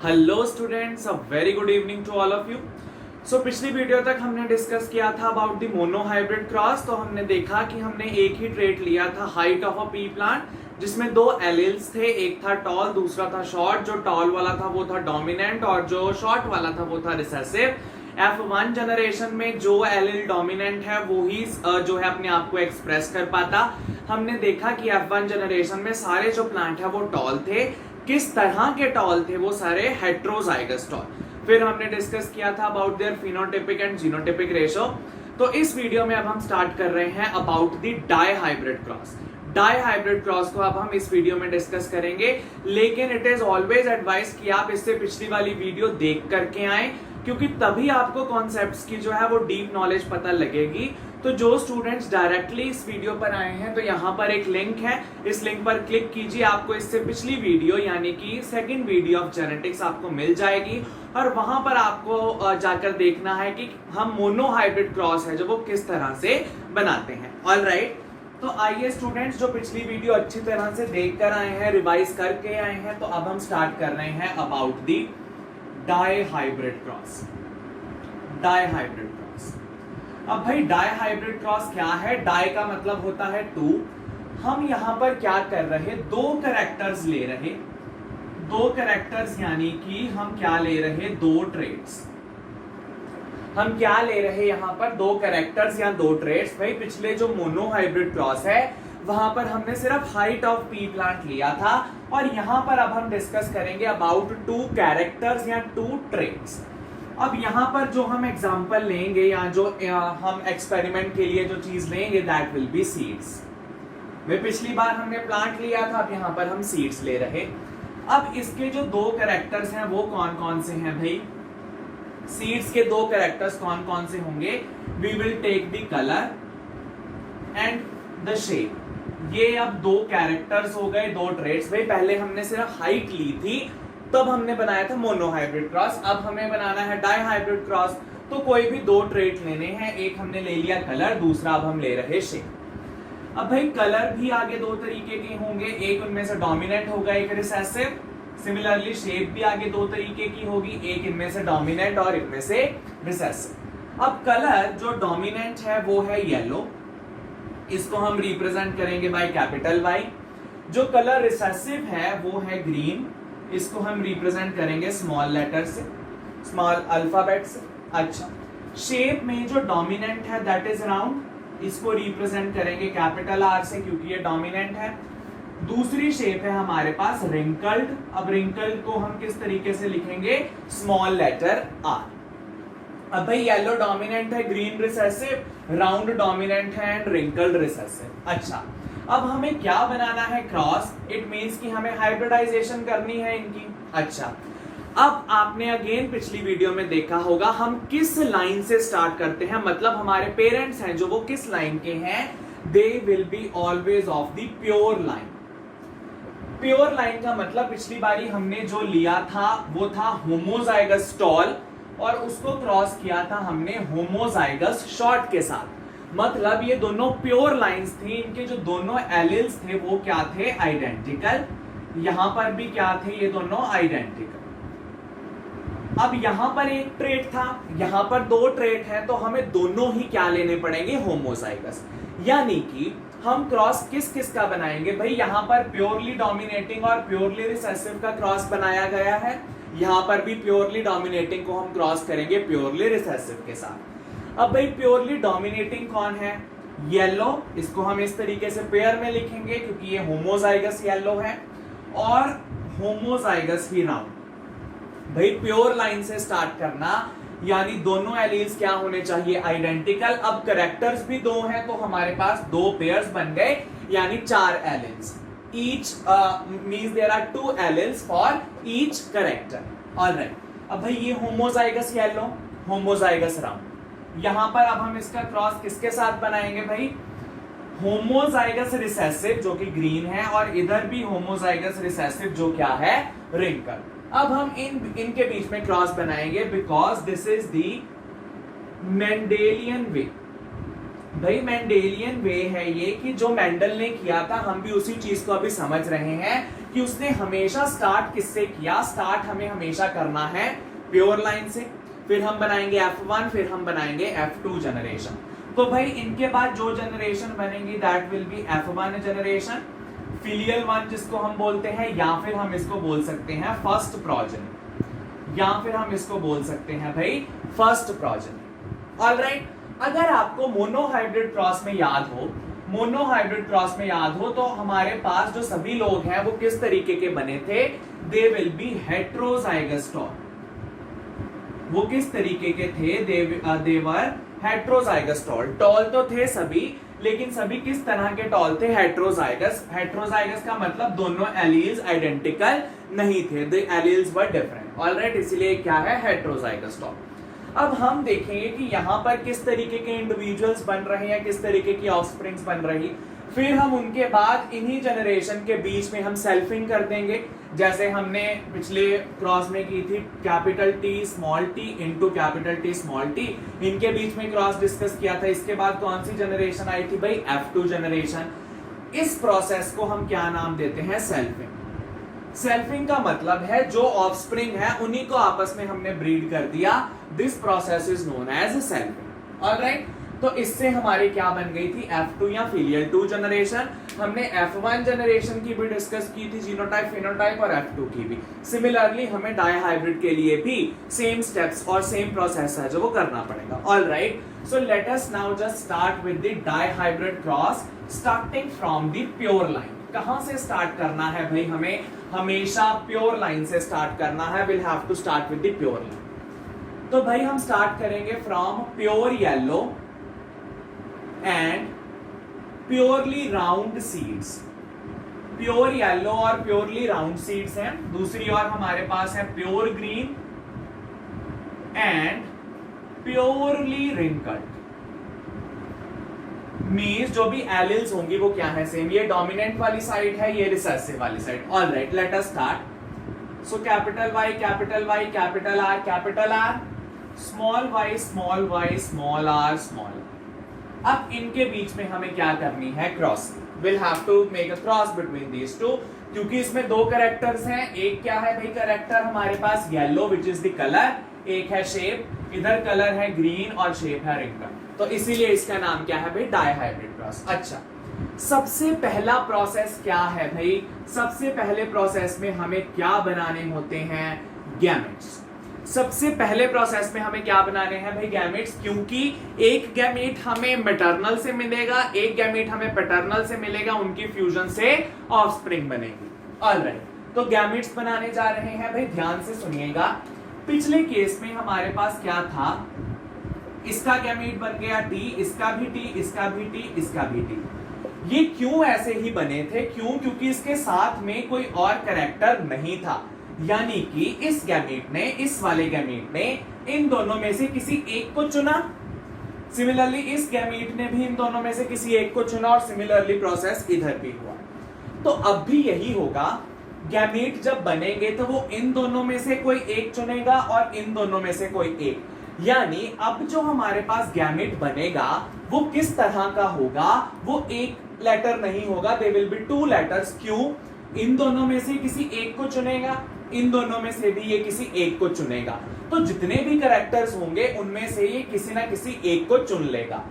Hello students, a very good evening to all of you. So पिछली video तक हमने discuss किया था about the mono hybrid cross. तो हमने देखा कि हमने एक ही ट्रेट लिया था, height of a P plant, जिसमें दो एलिल्स थे, एक था टॉल दूसरा था शॉर्ट। जो टॉल वाला था वो था डोमिनेंट और जो शॉर्ट वाला था वो था रिसेसिव। F1 जनरेशन में जो एलिल डोमिनेंट है वो ही जो है अपने आप को एक्सप्रेस कर पाता। हमने देखा कि F1 जनरेशन में सारे जो प्लांट है वो टॉल थे। किस तरह के टॉल थे? वो सारे हेट्रोजाइगस टॉल। फिर हमने डिस्कस किया था about their phenotypic and genotypic ratio. तो इस वीडियो में अब हम स्टार्ट कर रहे हैं about the dihybrid cross. Dihybrid cross को अब हम इस वीडियो में डिस्कस करेंगे, लेकिन इट इज ऑलवेज एडवाइस कि आप इससे पिछली वाली वीडियो देख करके आए, क्योंकि तभी आपको कॉन्सेप्ट्स की जो है वो डीप नॉलेज पता लगेगी। तो जो स्टूडेंट्स डायरेक्टली इस वीडियो पर आए हैं तो यहाँ पर एक लिंक है, इस लिंक पर क्लिक कीजिए, आपको इससे पिछली वीडियो यानी कि सेकंड वीडियो ऑफ जेनेटिक्स आपको मिल जाएगी और वहां पर आपको जाकर देखना है कि हम मोनो हाइब्रिड क्रॉस है जो वो किस तरह से बनाते हैं। ऑलराइट, तो आइए स्टूडेंट्स, जो पिछली वीडियो अच्छी तरह से देख कर आए हैं, रिवाइज करके आए हैं, तो अब हम स्टार्ट कर रहे हैं about the dihybrid cross. Dihybrid cross. अब भाई डाई हाइब्रिड क्रॉस क्या है? डाई का मतलब होता है टू। हम यहां पर क्या कर रहे? दो कैरेक्टर्स ले रहे, दो कैरेक्टर्स यानी कि हम क्या ले रहे? दो ट्रेट्स। हम क्या ले रहे यहां पर? दो कैरेक्टर्स या दो ट्रेट्स। भाई पिछले जो मोनो हाइब्रिड क्रॉस है वहां पर हमने सिर्फ हाइट ऑफ पी प्लांट लिया था, और यहां पर अब हम डिस्कस करेंगे अबाउट टू कैरेक्टर्स या टू ट्रेट्स। अब यहां पर जो हम एग्जांपल लेंगे या जो हम एक्सपेरिमेंट के लिए जो चीज लेंगे दैट विल बी सीड्स। वे पिछली बार हमने प्लांट लिया था, अब यहां पर हम सीड्स ले रहे। अब इसके जो दो कैरेक्टर्स हैं वो कौन कौन से हैं भाई? सीड्स के दो कैरेक्टर्स कौन कौन से होंगे? We will take the colour and the shape. ये अब दो कैरेक्टर्स हो गए, दो ट्रेट्स। भाई पहले हमने सिर्फ हाइट ली थी, तब हमने बनाया था मोनो हाइब्रिड क्रॉस। अब हमें बनाना है डाई हाइब्रिड क्रॉस, तो कोई भी दो ट्रेट लेने हैं। एक हमने ले लिया कलर, दूसरा अब हम ले रहे शेप। अब भाई कलर भी आगे दो तरीके के होंगे, एक उनमें से डोमिनेंट होगा, एक रिसेसिव। सिमिलरली शेप भी आगे दो तरीके की होगी, एक इनमें से डोमिनेंट और इनमें से रिसेसिव। अब कलर जो डोमिनेंट है वो है येलो, इसको हम रिप्रेजेंट करेंगे बाय कैपिटल वाई। जो कलर रिसेसिव है वो है ग्रीन, इसको हम रिप्रेजेंट करेंगे स्मॉल लेटर से, स्मॉल अल्फाबेट से। अच्छा, शेप में जो डोमिनेंट है दैट इज राउंड, इसको रिप्रेजेंट करेंगे कैपिटल आर से क्योंकि ये डोमिनेंट है। दूसरी शेप है हमारे पास रिंकल्ड। अब रिंकल्ड को हम किस तरीके से लिखेंगे? Small letter R. अब भाई येलो डोमिनेंट है, ग्रीन रिसेसिव, राउंड डोमिनेंट है एंड रिंकल्ड रिसेसिव। अच्छा, अब हमें क्या बनाना है? क्रॉस। इट मींस कि हमें हाइब्रिडाइजेशन करनी है इनकी। अच्छा, अब आपने अगेन पिछली वीडियो में देखा होगा हम किस लाइन से स्टार्ट करते हैं, मतलब हमारे पेरेंट्स हैं जो वो किस लाइन के हैं? They will be always of the pure line. Pure line का मतलब पिछली बारी हमने जो लिया था वो था होमोजाइगस टॉल, और उसको क्रॉस किया था हमने होमोजाइगस शॉर्ट के साथ। मतलब ये दोनों प्योर लाइंस थी, इनके जो दोनों एलिल्स थे वो क्या थे? आइडेंटिकल। यहां पर भी क्या थे? ये दोनों आइडेंटिकल। अब यहां पर एक ट्रेट था, यहां पर दो ट्रेट है, तो हमें दोनों ही क्या लेने पड़ेंगे? होमोजाइगस। यानी कि हम क्रॉस किस किस का बनाएंगे? भाई यहां पर प्योरली डोमिनेटिंग और प्योरली रिसेसिव का क्रॉस बनाया गया है, यहां पर भी प्योरली डोमिनेटिंग को हम क्रॉस करेंगे प्योरली रिसेसिव के साथ। अब भाई प्योरली डोमिनेटिंग कौन है? येलो। इसको हम इस तरीके से पेयर में लिखेंगे क्योंकि ये होमोजाइगस येलो है, और होमोजाइगस ही राउंड। भाई प्योर लाइन से स्टार्ट करना, यानी दोनों एलील्स क्या होने चाहिए? आइडेंटिकल। अब कैरेक्टर्स भी दो हैं तो हमारे पास दो पेयर्स बन गए, यानी चार alleles. each means there are two alleles for each character. Alright, अब भाई ये होमोजाइगस येलो, होमोजाइगस राउंड। यहां पर अब हम इसका क्रॉस किसके साथ बनाएंगे भाई? होमोजाइगस रिसेसिव जो कि ग्रीन है, और इधर भी होमोजाइगस रिसेसिव जो क्या है? रिंकल। अब हम इनके बीच में क्रॉस बनाएंगे because this is the Mendelian way. भाई मेंडेलियन वे है ये कि जो मेंडल ने किया था, हम भी उसी चीज को अभी समझ रहे हैं कि उसने हमेशा स्टार्ट किससे किया। स्टार्ट हमें हमेशा करना है प्योर लाइन से, फिर हम बनाएंगे F1, फिर हम बनाएंगे F2 जनरेशन। तो भाई इनके बाद जो जनरेशन बनेगी that will be F1 generation, filial one जिसको हम बोलते हैं, या फिर हम इसको बोल सकते हैं फर्स्ट प्रोजेनी, या फिर हम इसको बोल सकते हैं भाई फर्स्ट प्रोजेनी। ऑलराइट, अगर आपको मोनोहाइब्रिड क्रॉस में याद हो, मोनोहाइब्रिड क्रॉस में याद हो, तो हमारे पास जो सभी लोग हैं वो किस तरीके के बने थे, they will be heterozygous tall. वो किस तरीके के थे, देवर हेट्रोजाइगस टॉल। टॉल तो थे सभी, लेकिन सभी किस तरह के टॉल थे, हेट्रोजाइगस। हेट्रोजाइगस का मतलब दोनों एलील्स आइडेंटिकल नहीं थे, the alleles were different. Alright, इसलिए क्या है हेट्रोजाइगस टॉल। अब हम देखेंगे कि यहाँ पर किस तरीके के इंडिविजुअल्स बन रहे हैं, किस तरीके की ऑफस्प्रिंग्स बन रही, फिर हम उनके बाद इन्हीं जनरेशन के बीच में हम सेल्फिंग कर देंगे, जैसे हमने पिछले क्रॉस में की थी capital T small T into capital T small T, इनके बीच में क्रॉस डिस्कस किया था। इसके बाद कौन सी जनरेशन आई थी भाई, F2 जनरेशन। इस प्रोसेस को हम क्या नाम देते हैं, सेल्फिंग। सेल्फिंग का मतलब है जो ऑफस्प्रिंग है उन्हीं को आपस में हमने ब्रीड कर दिया, this process is known as selfing. Alright, तो इससे हमारी क्या बन गई थी, F2 या फिलियल 2 जनरेशन। हमने F1 जनरेशन की भी डिस्कस की थी, जीनोटाइप फिनोटाइप, और F2 की भी। सिमिलरली हमें डायहाइब्रिड के लिए भी सेम स्टेप्स और सेम प्रोसेस है जो वो करना pड़ेगा। Alright, so let us now just start with the dihybrid cross starting from the pure line. कहां से स्टार्ट करना है भाई, हमें हमेशा प्योर लाइन से स्टार्ट करना है। Will have to start with the pure line. तो भाई हम स्टार्ट करेंगे from pure yellow and purely round seeds. Pure yellow और प्योरली राउंड सीड्स हैं। दूसरी ओर हमारे पास है pure green and purely wrinkled. Means जो भी एलिल्स होंगी वो क्या है, सेम। ये डोमिनेंट वाली साइड है, ये रिसेसिव वाली side. Alright, let us start. So capital Y capital R capital R, small Y small R small. अब इनके बीच में हमें क्या करनी है, cross. Will have to make a cross between these two, क्योंकि इसमें दो कैरेक्टर्स हैं। एक क्या है भाई कैरेक्टर हमारे पास, yellow which is the colour, एक है शेप, इधर कलर है ग्रीन और शेप है रिंकल। तो इसीलिए इसका नाम क्या है भाई, डायहाइब्रिड क्रॉस। अच्छा, सबसे पहला प्रोसेस क्या है भाई, सबसे पहले प्रोसेस में हमें क्या बनाने होते हैं, गैमेट्स। सबसे पहले प्रोसेस में हमें क्या बनाने हैं भाई, गैमेट्स। क्योंकि एक गैमेट हमें मैटरनल से मिलेगा, एक गैमेट हमें पैटर्नल से मिलेगा, उनकी फ्यूजन से ऑफस्प्रिंग बनेगी। ऑलराइट, तो गैमेट्स बनाने जा रहे हैं भाई, ध्यान से सुनिएगा। पिछले केस में हमारे पास क्या था, इसका गैमेट बन गया टी, इसका भी टी, इसका भी टी, इसका भी टी। ये क्यों ऐसे ही बने थे, क्यों, क्योंकि इसके साथ में कोई और कैरेक्टर नहीं था। यानी कि इस गैमेट ने, इस वाले गैमेट ने इन दोनों में से किसी एक को चुना। सिमिलरली इस गैमेट ने भी इन दोनों में से किसी एक को चुना, और सिमिलरली प्रोसेस इधर भी हुआ। तो अब भी यही होगा, गैमेट जब बनेंगे तो वो इन दोनों में से कोई एक चुनेगा और इन दोनों में से कोई एक। यानी अब जो हमारे पास गैमेट बनेगा वो किस तरह का होगा, वो एक लेटर नहीं होगा, दे विल बी 2 लेटर्स। क्यों, इन दोनों में से किसी एक को चुनेगा, इन दोनों में से भी ये किसी एक को चुनेगा। तो जितने भी कैरेक्टर्स होंगे उनमें से ये किसी ना किसी एक को चुन लेगा,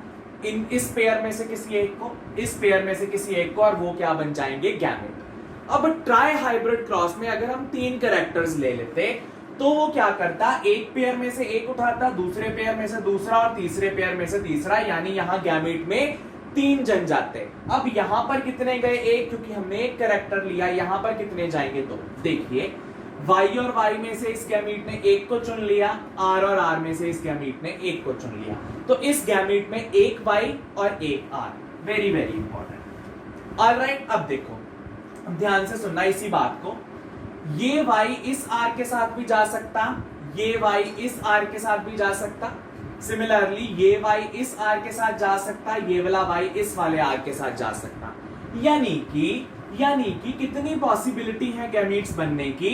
इस पेयर में से किसी एक को, इस पेयर में से किसी एक को, और वो क्या बन जाएंगे, गैमेट। अब ट्राई हाइब्रिड क्रॉस में अगर हम 3 कैरेक्टर्स ले लेते तो वो क्या करता, एक पेयर में से एक उठाता, दूसरे पेयर में से दूसरा, और तीसरे पेयर में से तीसरा। यानी यहाँ गैमेट में 3 जन जाते। अब यहां पर कितने गए, एक, क्योंकि हमने एक कैरेक्टर लिया। यहां पर कितने जाएंगे, 2। देखिए, Y और Y में से इस गैमेट ने एक को चुन लिया, R और R में से इस गैमेट ने एक को चुन लिया। तो इस गैमेट में एक Y और एक R। Very very important. Alright, अब देखो, ध्यान से सुनना इसी बात को। ये Y इस R के साथ भी जा सकता, ये Y इस R के साथ भी जा सकता। सिमिलरली ये Y इस R के साथ जा सकता, ये वाला Y इस वाले R के साथ जा सकता। यानी कि कितनी पॉसिबिलिटी है गैमेट्स बनने की,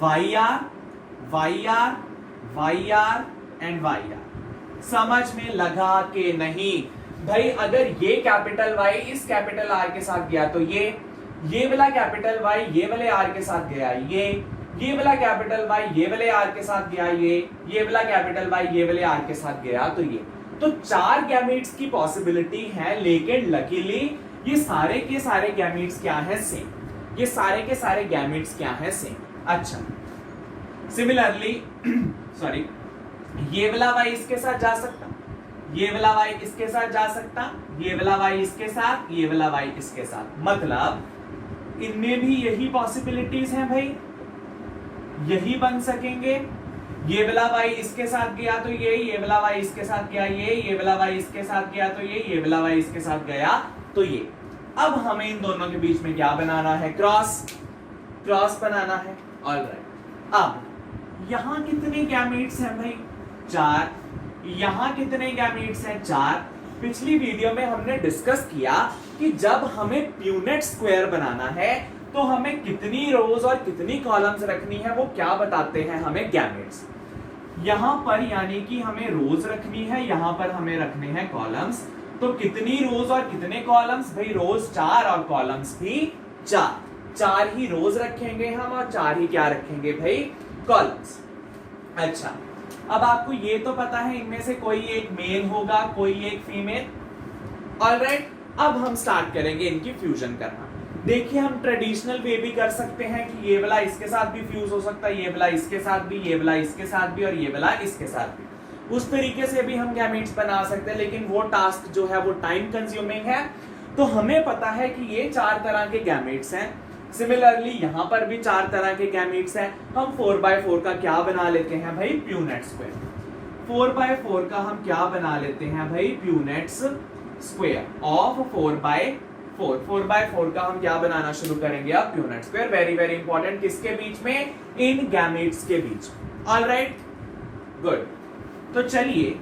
YR, YR, YR and YR। समझ में लगा के नहीं, भाई अगर ये कैपिटल Y इस कैपिटल R के साथ गया तो ये वाला कैपिटल Y ये वाले R के साथ गया, ये वाला कैपिटल Y ये वाले R के साथ गया, ये वाला कैपिटल Y ये वाले R के साथ गया तो ये। तो 4 गैमेट्स की पॉसिबिलिटी है, लेकिन लकीली ये सारे के सारे गैमेट्स क्या है सेम, ये सारे के सारे गैमेट्स क्या है सेम। अच्छा सिमिलरली सॉरी ये वाला Y इसके साथ जा सकता, ये वाला Y इसके साथ जा सकता, ये वाला Y इसके साथ, ये वाला Y इसके साथ, मतलब इनमें भी यही पॉसिबिलिटीज हैं भाई, यही बन सकेंगे। ये वाला Y इसके साथ गया तो ये वाला Y इसके साथ गया, ये वाला Y इसके साथ गया तो ये वाला Y इसके साथ गया तो ये। अब हमें इन दोनों के बीच में क्या बनाना है, क्रॉस बनाना है। ऑलराइट, अब यहां कितने गैमेट्स हैं भाई, 4। यहां कितने गैमेट्स हैं, 4। पिछली वीडियो में हमने डिस्कस किया कि जब हमें प्यूनेट स्क्वायर बनाना है तो हमें कितनी रोज और कितनी कॉलम्स रखनी है, वो क्या बताते हैं हमें गैमेट्स। यहां पर यानी कि हमें रोज रखनी है, यहां पर हमें रखने हैं कॉलम्स। तो कितनी रोज और कितने कॉलम्स, भाई रोज 4 और कॉलम्स भी 4 ही रोज रखेंगे हम और 4 ही क्या रखेंगे भाई, कॉलम्स। अच्छा अब आपको ये तो पता है इनमें से कोई एक मेल होगा, कोई एक फीमेल। ऑलराइट, अब हम स्टार्ट करेंगे इनकी फ्यूजन करना। देखिए हम ट्रेडिशनल वे भी कर सकते हैं कि ये वाला इसके साथ भी फ्यूज हो सकता है, ये वाला इसके साथ भी, ये वाला इसके साथ भी और ये वाला इसके साथ भी। उस तरीके से भी हम गैमेट्स बना सकते हैं, लेकिन वो टास्क जो है वो टाइम कंज्यूमिंग है। तो हमें पता है कि ये 4 तरह के गैमेट्स हैं। सिमिलरली यहां पर भी 4 तरह के गैमेट्स हैं। हम 4x4 का क्या बना लेते हैं भाई, प्यूनेट स्क्वायर। 4x4 का हम क्या बना लेते हैं भाई, Punnett square of 4x4। 4x4 का हम क्या बनाना शुरू करेंगे अब, Punnett square. Very very important, किसके बीच में, इन गैमेट्स के बीच। ऑलराइट गुड, तो चलिए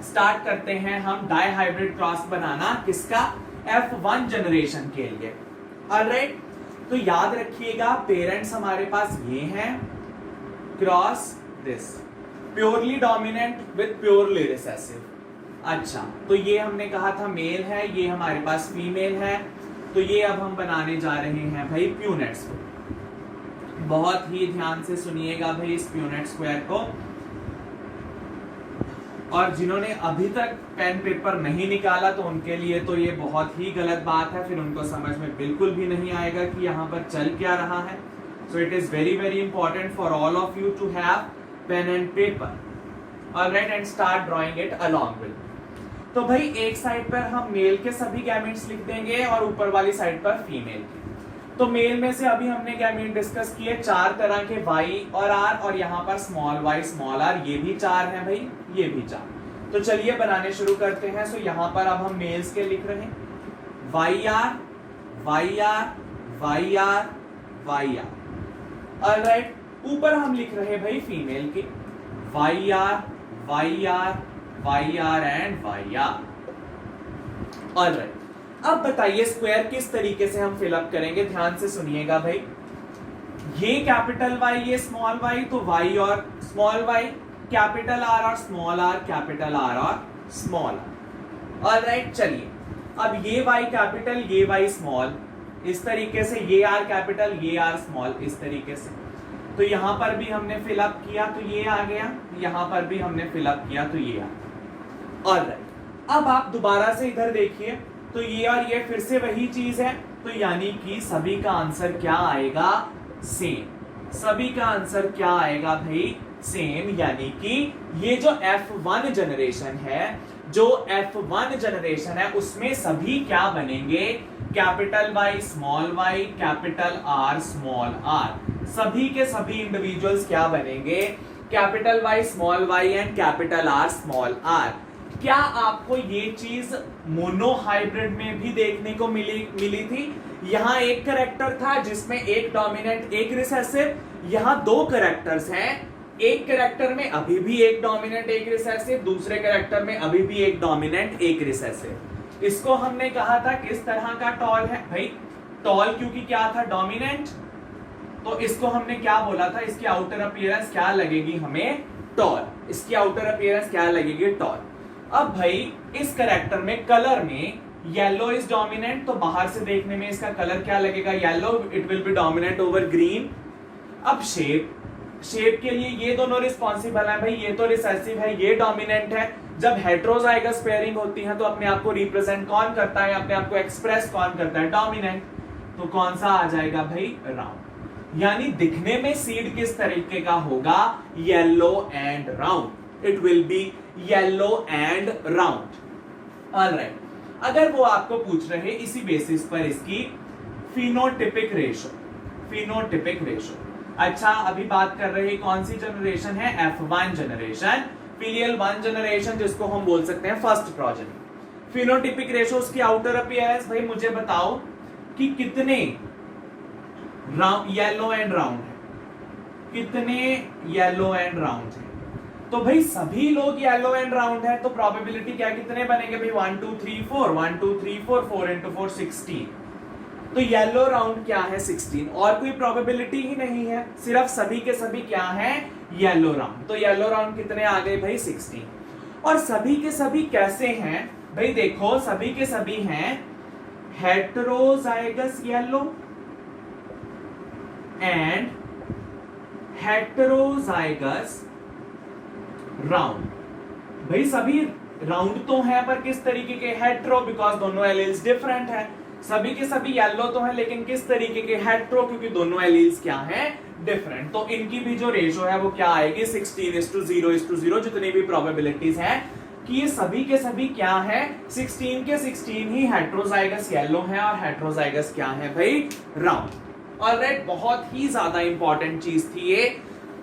स्टार्ट करते हैं हम डाइहाइब्रिड क्रॉस बनाना, किसका, F1 जनरेशन के लिए। ऑलराइट, तो याद रखिएगा पेरेंट्स हमारे पास ये हैं, cross this, purely dominant with purely recessive. अच्छा तो ये हमने कहा था मेल है, ये हमारे पास फीमेल है, तो ये अब हम बनाने जा रहे हैं भाई प्यूनेट स्क्वायर। बहुत ही ध्यान से सुनिएगा भाई इस प्यूनेट स्क्वायर को, और जिन्होंने अभी तक पेन पेपर नहीं निकाला तो उनके लिए तो ये बहुत ही गलत बात है, फिर उनको समझ में बिल्कुल भी नहीं आएगा कि यहाँ पर चल क्या रहा है। So it is very very important for all of you to have pen and paper, alright, and start drawing it along with. तो भाई एक साइड पर हम मेल के सभी गैमेट्स लिख देंगे और ऊपर वाली साइड पर फीमेल के। तो मेल में से अभी हमने गैमेट डिस्कस किए 4 तरह के, Y और R, और यहाँ पर स्मॉल y स्मॉल r, ये भी 4 हैं भाई, ये भी 4। तो चलिए बनाने शुरू करते हैं। सो यहाँ पर अब हम मेल्स के लिख रहे हैं, YR YR YR YR। Alright, ऊपर हम लिख रहे हैं भाई फीमेल के, YR YR YR and YR। Alright, अब बताइए स्क्वायर किस तरीके से हम फिलअप करेंगे, ध्यान से सुनिएगा भाई। ये कैपिटल Y, ये स्मॉल y, तो Y और स्मॉल y, कैपिटल R और स्मॉल r, कैपिटल R और स्मॉल r। ऑलराइट, चलिए अब ये Y कैपिटल, ये Y स्मॉल, इस तरीके से, ये R कैपिटल, ये R स्मॉल, इस तरीके से। तो यहां पर भी हमने फिलअप किया तो ये आ गया, यहां पर भी हमने फिलअप किया तो ये आ गया। ऑलराइट, अब आप दोबारा से इधर देखिए, तो ये और ये फिर से वही चीज है, तो यानी कि सभी का आंसर क्या आएगा, सेम। सभी का आंसर क्या आएगा भाई, सेम। यानी कि ये जो F1 जनरेशन है, जो F1 जनरेशन है उसमें सभी क्या बनेंगे, capital Y small y, capital R small r। सभी के सभी इंडिविजुअल्स क्या बनेंगे, capital Y small y and capital R small r। क्या आपको ये चीज मोनोहाइब्रिड में भी देखने को मिली थी? यहाँ एक कैरेक्टर था जिसमें एक डोमिनेंट एक रिसेसिव, यहाँ 2 कैरेक्टर्स हैं, एक कैरेक्टर में अभी भी एक डोमिनेंट एक रिसेसिव, दूसरे कैरेक्टर में अभी भी एक डोमिनेंट एक रिसेसिव। इसको हमने कहा था किस तरह का टॉल है भाई, टॉल क्योंकि क्या था, डोमिनेंट, तो इसको हमने क्या बोला था, इसकी आउटर अपीयरेंस क्या लगेगी हमें, टॉल। इसकी आउटर अपीयरेंस क्या लगेगी, टॉल। अब भाई इस कैरेक्टर में कलर में येलो इज डोमिनेंट, तो बाहर से देखने में इसका कलर क्या लगेगा, yellow, it will be dominant over green. अब शेप के लिए ये दोनों रिस्पॉन्सिबल है भाई, ये तो रिसेसिव है, ये डोमिनेंट है। जब हेटेरोजाइगस पेयरिंग होती है तो अपने आप को रिप्रेजेंट कौन करता है, अपने आप को एक्सप्रेस कौन करता है, डोमिनेंट। तो कौन सा आ जाएगा भाई, राउंड। यानी दिखने में सीड किस तरीके का होगा, yellow and round, it will be yellow and round. Alright, अगर वो आपको पूछ रहे इसी बेसिस पर इसकी फिनोटिपिक रेशो, अच्छा अभी बात कर रहे हैं कौन सी जनरेशन है, F1 जनरेशन, फिलियल 1 जनरेशन, जिसको हम बोल सकते हैं फर्स्ट प्रोजेनी। फिनोटिपिक रेशो उसकी आउटर अपीयरेंस, भाई मुझे बताओ कि कितने येलो एंड राउंड है, कितने येलो एंड राउंड है। तो भाई सभी लोग येलो एंड राउंड है, तो प्रोबेबिलिटी क्या कितने बनेंगे भाई, 1 2 3 4, 1 2 3 4, 4 into 4 16। तो येलो राउंड क्या है, 16, और कोई प्रोबेबिलिटी ही नहीं है, सिर्फ सभी के सभी क्या है, येलो राउंड। तो येलो राउंड कितने आ गए भाई, 16। और सभी के सभी कैसे हैं भाई, देखो सभी के सभी हैं heterozygous yellow and heterozygous round. भाई सभी राउंड तो है पर किस तरीके के, हेटेरो, बिकॉज दोनों एलील्स डिफरेंट है। सभी के सभी येलो तो है लेकिन किस तरीके के, हेटेरो, क्योंकि दोनों एलील्स क्या हैं, डिफरेंट। तो इनकी भी जो रेशो है वो क्या आएगी, 16:0:0, जितनी भी प्रोबेबिलिटीज हैं कि ये सभी के सभी क्या है, 16 के 16 ही हेटेरोजाइगस येलो है और हेटेरोजाइगस क्या है भाई, राउंड। ऑलराइट, बहुत ही ज्यादा इंपॉर्टेंट चीज थी ये।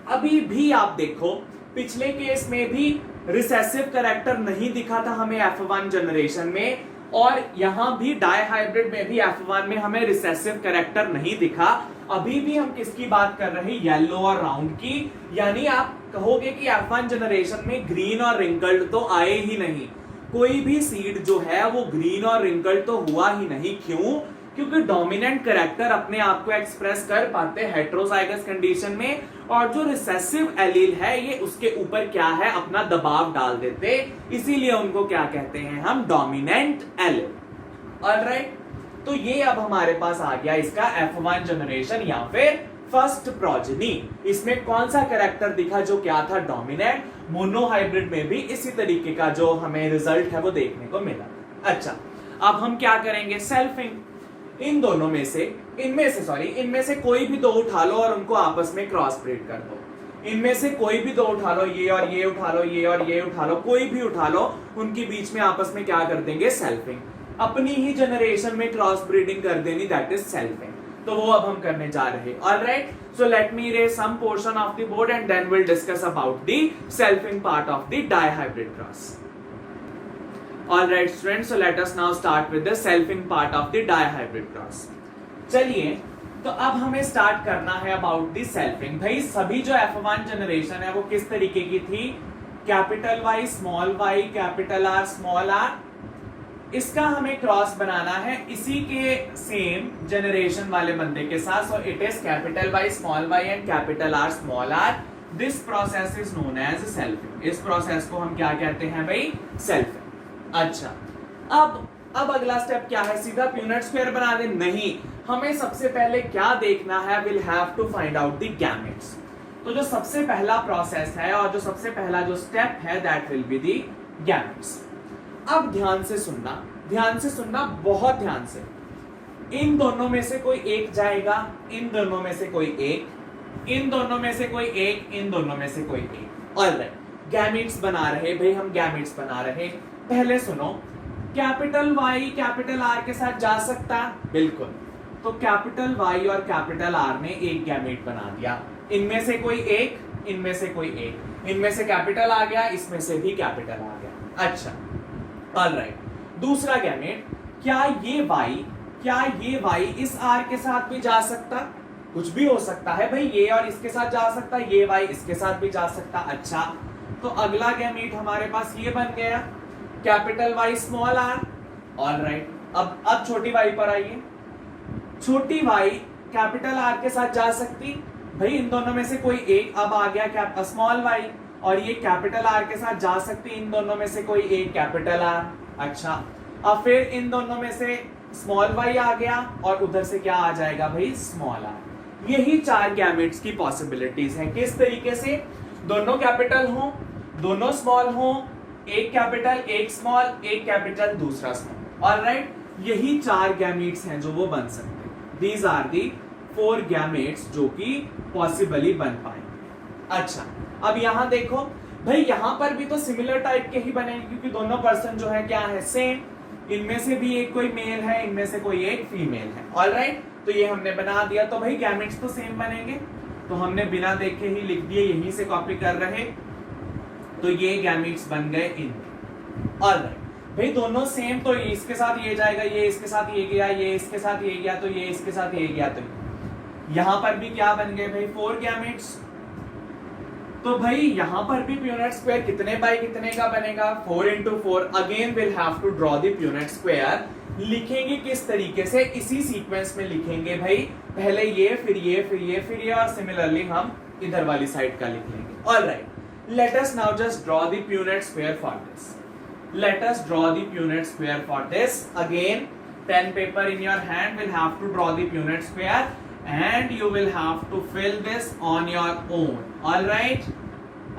अभी भी आप देखो पिछले केस में भी रिसेसिव कैरेक्टर नहीं दिखा था हमें F1 जनरेशन में, और यहां भी डाई हाइब्रिड में भी F1 में हमें रिसेसिव कैरेक्टर नहीं दिखा। अभी भी हम किसकी बात कर रहे हैं, येलो और राउंड की। यानी आप कहोगे कि F1 जनरेशन में ग्रीन और रिंकल्ड तो आए ही नहीं, कोई भी सीड जो है वो ग्रीन और रिंकल्ड तो हुआ ही नहीं। क्यों, क्योंकि डोमिनेंट कैरेक्टर अपने आप को एक्सप्रेस कर पाते हेटेरोजाइगस कंडीशन में, और जो रिसेसिव एलील है ये उसके ऊपर क्या है, अपना दबाव डाल देते, इसीलिए उनको क्या कहते हैं हम, डोमिनेंट एलील। ऑलराइट, तो ये अब हमारे पास आ गया इसका F1 जनरेशन या फिर फर्स्ट प्रोजेनी। इसमें कौन सा कैरेक्टर दिखा जो क्या था, डोमिनेंट। मोनोहाइब्रिड में भी इसी तरीके का जो हमें रिजल्ट है वो देखने को मिला। अच्छा, अब हम क्या करेंगे, सेल्फिंग। इन दोनों में से इनमें से कोई भी दो उठा लो और उनको आपस में क्रॉस ब्रीड कर दो। इनमें से कोई भी दो उठा लो, ये और ये उठा लो, ये और ये उठा लो, कोई भी उठा लो, उनके बीच में आपस में क्या कर देंगे, सेल्फिंग। अपनी ही जनरेशन में क्रॉस ब्रीडिंग कर देनी, दैट इज सेल्फिंग। तो वो अब हम करने जा रहे हैं। Alright, so let me erase some portion of the board and then will discuss about the selfing part of the dihybrid cross. Alright students, so let us now start with the selfing part of the dihybrid cross. चलिए, तो अब हमें start करना है about the selfing. भाई सभी जो F1 generation है वो किस तरीके की थी, capital Y small y, capital R small r। इसका हमें क्रॉस बनाना है इसी के सेम जनरेशन वाले बंदे के साथ। So it is capital Y small y and capital R small r। This process is known as selfing. इस प्रोसेस को हम क्या कहते हैं भाई, सेल्फिंग। अच्छा, अब अगला स्टेप क्या है, सीधा प्यूनेट स्क्वायर बना दे, नहीं, हमें सबसे पहले क्या देखना है, will have to find out the gametes. तो जो सबसे पहला प्रोसेस है और जो सबसे पहला जो स्टेप है, that will be the gametes. अब ध्यान से सुनना, बहुत ध्यान से। इन दोनों में से कोई एक जाएगा, इन दोनों में से कोई एक, इन दोनों में से कोई एक, इन दोनों में से कोई एक। ऑलराइट, गैमेट्स बना रहे भाई, हम गैमेट्स बना रहे। पहले सुनो, कैपिटल Y कैपिटल R के साथ जा सकता, बिल्कुल। तो कैपिटल Y और कैपिटल R ने एक गैमेट बना दिया। इनमें से कोई एक, इनमें से कोई एक, इनमें से कैपिटल आ गया, इसमें से भी कैपिटल आ गया। अच्छा, ऑलराइट, दूसरा गैमेट, क्या ये Y इस R के साथ भी जा सकता, कुछ भी हो सकता है भाई, ये और इसके साथ जा सकता, ये Y इसके साथ भी जा सकता। अच्छा, तो अगला गैमेट हमारे पास ये बन गया, capital Y small r। Alright, अब छोटी y पर आइए। छोटी y कैपिटल R के साथ जा सकती, भाई इन दोनों में से कोई एक। अब आ गया स्मॉल y, और ये कैपिटल आर के साथ जा सकती है इन दोनों में से कोई एक कैपिटल आर। अच्छा, अब फिर इन दोनों में से स्मॉल वाई आ गया और उधर से क्या आ जाएगा भाई, स्मॉल आर। यही 4 गैमेट्स की पॉसिबिलिटीज हैं। किस तरीके से, दोनों कैपिटल हो, दोनों स्मॉल हो, एक कैपिटल एक स्मॉल, एक कैपिटल दूसरा स्मॉल। ऑलराइट, यही 4 गैमेट्स हैं जो वो बन सकते हैं। दीज आर दी 4 गैमेट्स जो कि पॉसिबली बन पाए। अच्छा, अब यहां देखो भाई, यहां पर भी तो सिमिलर टाइप के ही बनेंगे क्योंकि दोनों पर्सन जो है क्या है, सेम। इनमें से भी एक कोई मेल है, इनमें से कोई एक फीमेल है। ऑलराइट, तो ये हमने बना दिया। तो भाई गैमेट्स तो सेम बनेंगे, तो हमने बिना देखे ही लिख दिए, यहीं से कॉपी कर रहे। तो ये गैमेट्स बन गए इन। ऑलराइट भाई, दोनों सेम, तो इसके साथ ये जाएगा, ये इसके साथ ये गया, ये इसके साथ ये गया, तो ये इसके साथ ये गया। तो यहां पर भी क्या बन गए भाई, 4 गैमेट्स। तो भाई यहां पर भी प्यूनेट स्क्वायर कितने बाय कितने का बनेगा, 4 into 4। Again will have to draw the Punnett square. लिखेंगे किस तरीके से, इसी सीक्वेंस में लिखेंगे भाई, पहले ये, फिर ये, फिर ये, फिर ये, और सिमिलरली हम इधर वाली साइड का लिख लेंगे। Alright, let us now just draw the Punnett square for this. Let us draw the Punnett square for this. Again, pen paper in your hand, will have to draw the Punnett square and you will have to fill this on your own. All right?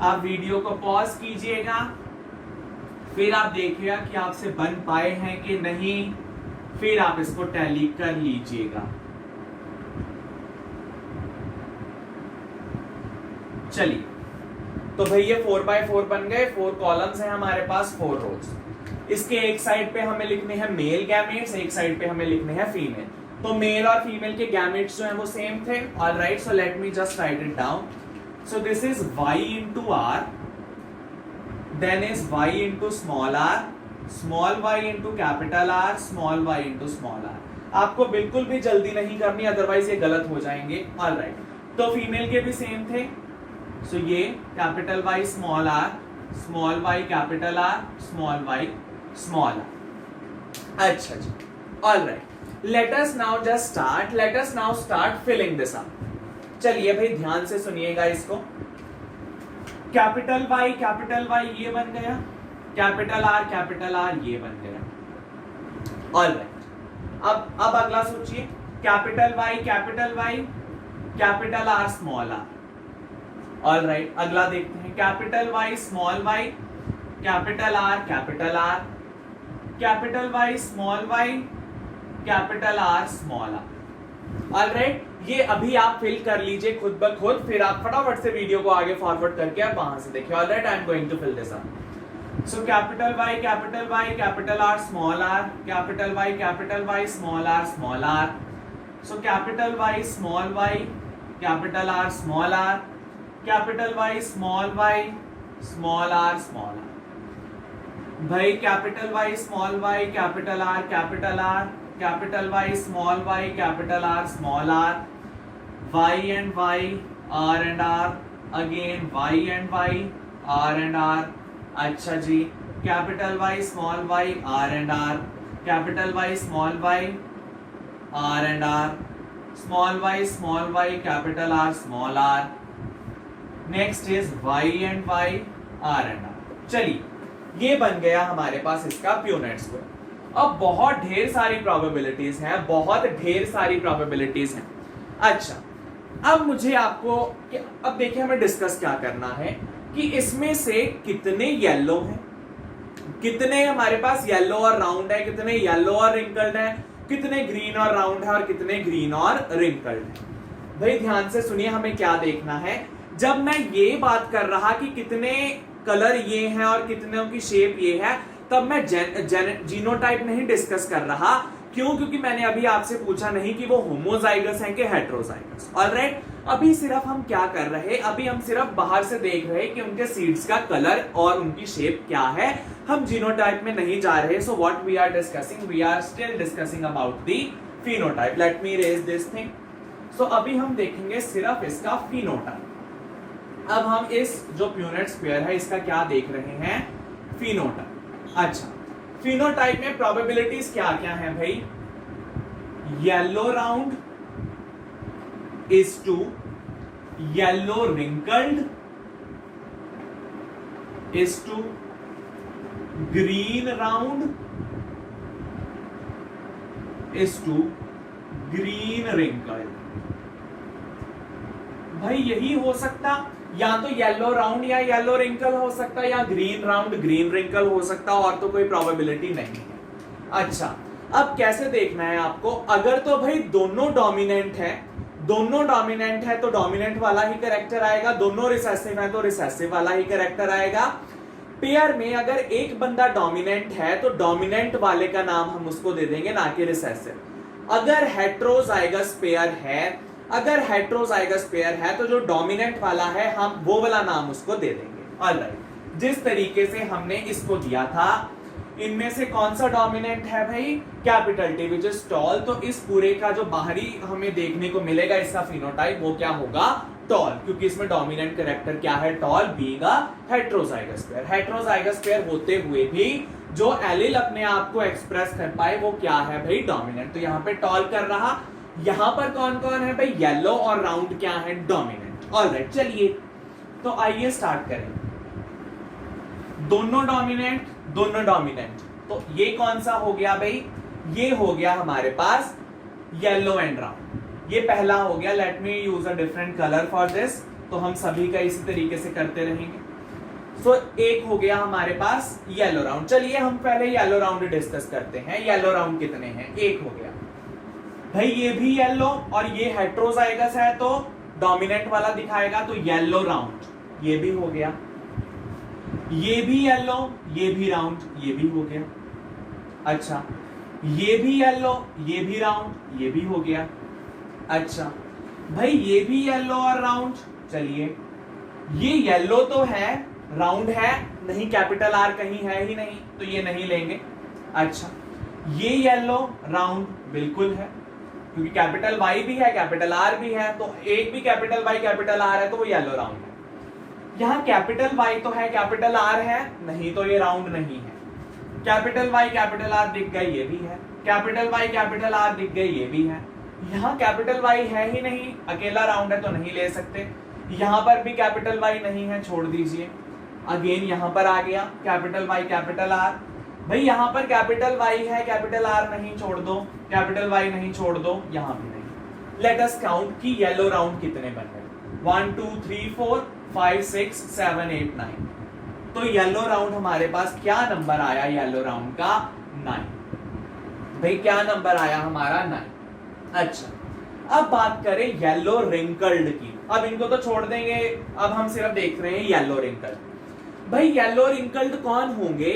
आप video को pause कीजिएगा, फिर आप देखिएगा कि आपसे बन पाए हैं कि नहीं, फिर आप इसको टैली कर लीजिएगा। चलिए, तो भाई ये 4x4 बन गए, 4 कॉलम्स हैं हमारे पास, 4 रोज। इसके एक साइड पे हमें लिखने हैं मेल गैमेट्स, एक साइड पे हमें लिखने हैं फीमेल। तो मेल और फीमेल के गैमेट्स जो हैं वो सेम थे। Alright, so let me just right it down. So this is y into r, then is y into small y into capital R, small y into small r। आपको बिल्कुल भी जल्दी नहीं करनी, अदरवाइज ये गलत हो जाएंगे। ऑलराइट, तो फीमेल के भी सेम थे। सो ये capital Y small r, small y capital R, small y small r। अच्छा जी, alright, let us now just start, let us now start filling this up. चलिए भाई ध्यान से सुनिएगा इसको। कैपिटल Y ये बन गया, कैपिटल R ये बन गया। ऑलराइट, अब अगला सोचिए, capital Y capital R small r। Alright, अगला देखते हैं, capital Y small y capital R capital Y small y capital R small r। Alright, ये अभी आप फिल कर लीजिए खुद ब खुद, फिर आप फटाफट से वीडियो को आगे फॉरवर्ड करके आप वहां से देखिए। Alright, I am going to fill this up. So capital Y capital R small r, capital Y small r। So capital Y small y capital R small r, capital Y small r small r। भाई capital Y small y capital R capital Y small y capital R small r, Y and Y, R and R, again Y and Y, R and R। अच्छा जी, capital Y small y, R and R, capital Y small y, R and R, small y capital R small r। Next is Y and Y, R and R। चलिए, ये बन गया हमारे पास इसका Punnett square. अब बहुत ढेर सारी प्रोबेबिलिटीज हैं, बहुत ढेर सारी प्रोबेबिलिटीज हैं। अच्छा, अब मुझे आपको, अब देखिए हमें डिस्कस क्या करना है कि इसमें से कितने येलो हैं, कितने हमारे पास येलो और राउंड है, कितने येलो और रिंकल्ड है, कितने ग्रीन और राउंड है और कितने ग्रीन और रिंकल्ड है। भाई ध्यान से सुनिए, हमें क्या देखना है। जब मैं ये बात कर रहा कि कितने कलर ये हैं और कितनों की शेप ये है, तब मैं जीनोटाइप नहीं डिस्कस कर रहा। क्यों? क्योंकि मैंने अभी आपसे पूछा नहीं कि वो होमोजाइगस हैं कि हेटेरोजाइगस। ऑलराइट, अभी सिर्फ हम क्या कर रहे, अभी हम सिर्फ बाहर से देख रहे कि उनके सीड्स का कलर और उनकी शेप क्या है, हम जीनोटाइप में नहीं जा रहे। So what we are discussing, we are still discussing about the phenotype. Let me raise this thing. So अभी हम देखेंगे सिर्फ इसका फिनोटाइप। अब हम इस जो प्यूनेट स्क्वायर है इसका क्या देख रहे हैं, फिनोटाइप। अच्छा, फिनोटाइप में प्रोबेबिलिटीज क्या क्या हैं भाई? Yellow round is to yellow wrinkled is to green round is to green wrinkle। भाई यही हो सकता, या तो येलो राउंड या येलो रिंकल हो सकता, या ग्रीन राउंड ग्रीन रिंकल हो सकता, और तो कोई प्रोबेबिलिटी नहीं है। अच्छा, अब कैसे देखना है आपको? अगर तो भाई दोनों डोमिनेंट है तो डोमिनेंट वाला ही कैरेक्टर आएगा, दोनों रिसेसिव है तो रिसेसिव वाला ही कैरेक्टर आएगा। पेयर में अगर एक बंदा डोमिनेंट है तो डोमिनेंट वाले का नाम हम उसको दे देंगे, ना कि रिसेसिव। अगर हेट्रोजाइगस पेयर है तो जो डोमिनेंट वाला है हम वो वाला नाम उसको दे देंगे। ऑलराइट, जिस तरीके से हमने इसको दिया था, इनमें से कौन सा डोमिनेंट है भाई? Capital T which is tall. तो इस पूरे का जो बाहरी हमें देखने को मिलेगा इसका फिनोटाइप वो क्या होगा? टॉल, क्योंकि इसमें डोमिनेंट कैरेक्टर क्या है? Tall, being a heterozygous pair. Heterozygous pair होते हुए भी जो एलील अपने आप को एक्सप्रेस कर पाए वो क्या है भाई? डोमिनेंट। तो यहाँ पे टॉल कर रहा। यहां पर कौन कौन है भाई? येलो और राउंड क्या है? डोमिनेंट। ऑलराइट, चलिए तो आइए स्टार्ट करें। दोनों डोमिनेंट, तो ये कौन सा हो गया भाई? ये हो गया हमारे पास येलो एंड राउंड। ये पहला हो गया। Let me use a different colour for this. तो हम सभी का इसी तरीके से करते रहेंगे। सो एक हो गया हमारे पास येलो राउंड। चलिए हम पहले येलो राउंड डिस्कस करते हैं। येलो राउंड कितने हैं? एक हो गया भाई। ये भी येलो और ये हेट्रोजाइगस है तो डोमिनेंट वाला दिखाएगा, तो येलो राउंड ये भी हो गया। ये भी येलो, ये भी राउंड, ये भी हो गया। अच्छा, ये भी येलो, ये भी राउंड, ये भी हो गया। अच्छा भाई, ये भी येलो और राउंड। चलिए, ये येलो तो है, राउंड है नहीं, कैपिटल आर कहीं है ही नहीं, तो ये नहीं लेंगे। अच्छा, ये येलो राउंड बिल्कुल है, क्योंकि कैपिटल वाई भी है, कैपिटल आर भी है, तो एक भी कैपिटल वाई कैपिटल आर है तो वो येलो राउंड है। यहाँ कैपिटल वाई तो है, कैपिटल आर है नहीं, तो ये राउंड नहीं है। कैपिटल वाई कैपिटल आर दिख गई, ये भी है। कैपिटल वाई कैपिटल आर दिख गई, ये भी है। यहाँ कैपिटल वाई है ही नहीं, अकेला राउंड है तो नहीं ले सकते। यहाँ पर भी कैपिटल वाई नहीं है, छोड़ दीजिए। अगेन यहाँ पर आ गया कैपिटल वाई कैपिटल आर। भाई यहाँ पर कैपिटल वाई है, कैपिटल आर नहीं, छोड़ दो। कैपिटल वाई नहीं, छोड़ दो। यहाँ भी नहीं। लेट अस काउंट कि येलो राउंड कितने बन गए। 1 2 3 4 5 6 7 8 9। तो येलो राउंड हमारे पास क्या नंबर आया? येलो राउंड का 9। भाई क्या नंबर आया हमारा? 9। अच्छा, अब बात करें येलो रिंकल्ड की। अब इनको तो छोड़ देंगे, अब हम सिर्फ देख रहे हैं येलो रिंकल्ड। भाई येलो रिंकल्ड कौन होंगे?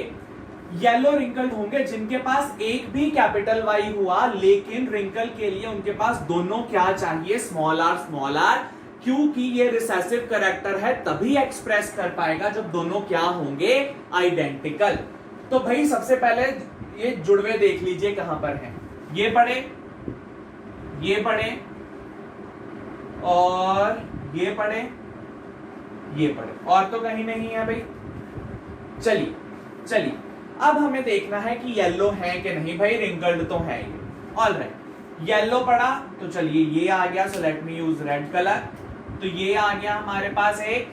येलो रिंकल्ड होंगे जिनके पास एक भी कैपिटल वाई हुआ, लेकिन रिंकल के लिए उनके पास दोनों क्या चाहिए? स्मॉल आर, क्योंकि ये रिसेसिव कैरेक्टर है, तभी एक्सप्रेस कर पाएगा जब दोनों क्या होंगे? आइडेंटिकल। तो भाई सबसे पहले ये जुड़वे देख लीजिए कहां पर हैं। ये पढ़े, ये पढ़े, और ये पढ़े, ये पढ़े, और तो कहीं नहीं है भाई। चलिए अब हमें देखना है कि येलो है कि नहीं। भाई रिंकल्ड तो है ये। ऑलराइट, येलो पढ़ा तो चलिए ये आ गया। सो लेट मी यूज रेड कलर। तो ये आ गया हमारे पास एक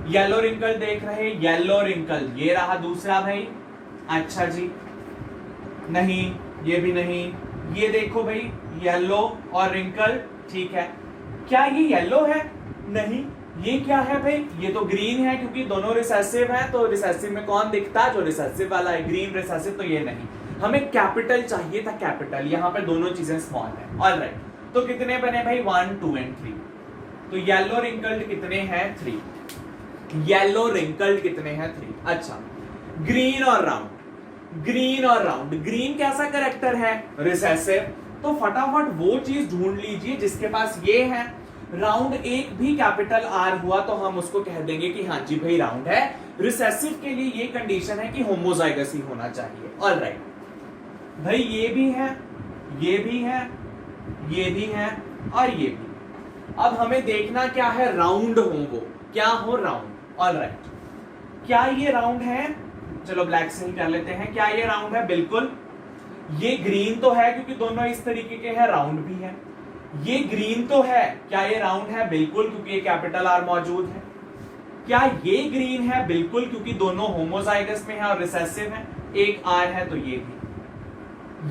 येलो रिंकल। देख रहे, येलो रिंकल ये रहा दूसरा भाई। अच्छा जी, नहीं, ये भी नहीं। ये देखो भाई, येलो और रिंकल, ठीक है। क्या ये येलो है? नहीं। ये क्या है भाई? ये तो ग्रीन है, क्योंकि दोनों रिसेसिव है, तो रिसेसिव में कौन दिखता? जो रिसेसिव वाला है, ग्रीन रिसेसिव, तो ये नहीं। हमें कैपिटल चाहिए था, कैपिटल। यहाँ पे दोनों चीजें स्मॉल है। ऑलराइट, तो कितने बने भाई? 1 2 एंड 3। तो येलो रिंकल्ड कितने हैं? 3। येलो रिंकल्ड कितने हैं? 3। अच्छा, ग्रीन और राउंड। ग्रीन कैसा कैरेक्टर है? रिसेसिव। तो फटाफट वो चीज ढूंढ लीजिए जिसके पास ये है। राउंड एक भी कैपिटल आर हुआ तो हम उसको कह देंगे कि हाँ जी भाई राउंड है। रिसेसिव के लिए ये कंडीशन है कि होमोजाइगस ही होना चाहिए। ऑलराइट भाई, ये भी है, ये भी है, ये भी है, और ये भी। अब हमें देखना क्या है? राउंड हो, वो क्या हो? राउंड। ऑलराइट, क्या ये राउंड है? चलो ब्लैक से ही कर लेते हैं। क्या ये राउंड है? बिल्कुल। ये ग्रीन तो है, क्योंकि दोनों इस तरीके के हैं, राउंड भी है। ये ग्रीन तो है, क्या ये राउंड है? बिल्कुल, क्योंकि ये कैपिटल आर मौजूद है। क्या ये ग्रीन है? बिल्कुल, क्योंकि दोनों होमोजाइगस में है और रिसेसिव है, एक आर है तो ये भी।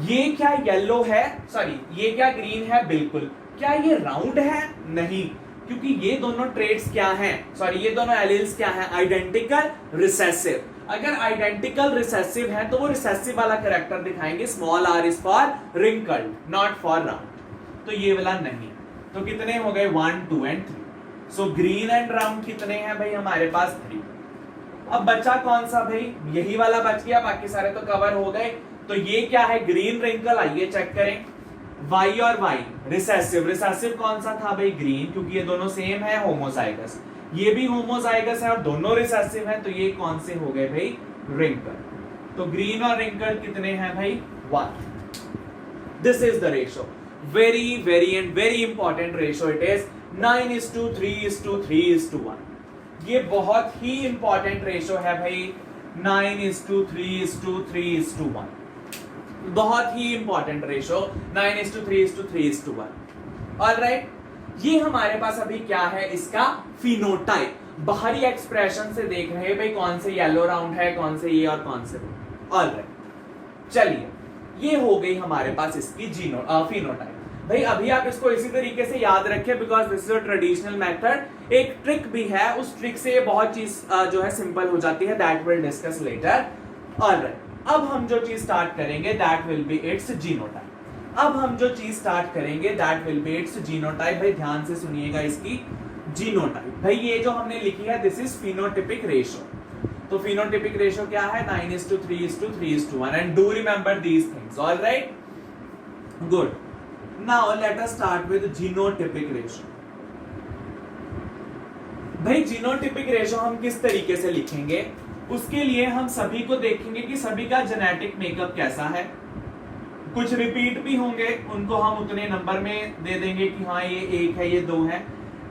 ये क्या येलो है? सॉरी, ये क्या ग्रीन है? बिल्कुल। क्या ये राउंड है? नहीं, क्योंकि ये दोनों ट्रेट्स क्या हैं? सॉरी, ये दोनों एलील्स क्या हैं? Identical recessive. अगर आइडेंटिकल रिसेसिव है तो वो रिसेसिव वाला कैरेक्टर दिखाएंगे, small R is for wrinkled, not for round. तो ये वाला नहीं। तो कितने हो गए? 1, 2 and 3। So green and round कितने हैं भाई? हमारे पास 3। अब बचा कौन सा भाई? यही वाला बच गया, बाकी सारे तो कवर हो गए। तो ये क्या है? Green wrinkle. आइए चेक करें। वाई और वाई रिसेसिव। रिसेसिव कौन सा था भाई? ग्रीन, क्योंकि ये दोनों सेम है, होमोजाइगस। ये भी होमोजाइगस है और दोनों रिसेसिव है, तो ये कौन से हो गए भाई? रिंकल। तो ग्रीन और रिंकल कितने हैं भाई? 1। This is the ratio. Very very and very important ratio it is. 9:3:3:1। ये बहुत ही इंपॉर्टेंट रेशियो है भाई। 9:3:3:1। बहुत ही इंपॉर्टेंट रेशियो 9:3:3:1। ऑलराइट, ये हमारे पास अभी क्या है? इसका फिनोटाइप। बाहरी एक्सप्रेशन से देख रहे हैं भाई कौन से येलो राउंड है, कौन से ये और कौन से वो। ऑलराइट, चलिए ये हो गई हमारे पास इसकी फिनोटाइप। भाई अभी आप इसको इसी तरीके से याद रखें, because this is a traditional method. एक ट्रिक भी है, उस ट्रिक से बहुत चीज जो है सिंपल हो जाती है। That will discuss later. Alright, अब हम जो चीज स्टार्ट करेंगे that will be it's genotype. अब हम जो चीज स्टार्ट करेंगे that will be it's genotype. भाई ध्यान से सुनिएगा इसकी जीनोटाइप। भाई ये जो हमने लिखी है दिस इज फिनोटिपिक रेशियो। तो फिनोटिपिक रेशियो क्या है? 9:3:3:1। And do remember these things. Alright, good. Now let us start with genotypic ratio. भाई जीनोटिपिक रेशियो हम किस तरीके से लिखेंगे? उसके लिए हम सभी को देखेंगे कि सभी का जेनेटिक मेकअप कैसा है। कुछ रिपीट भी होंगे, उनको हम उतने नंबर में दे देंगे कि हाँ ये 1 है, ये 2 है।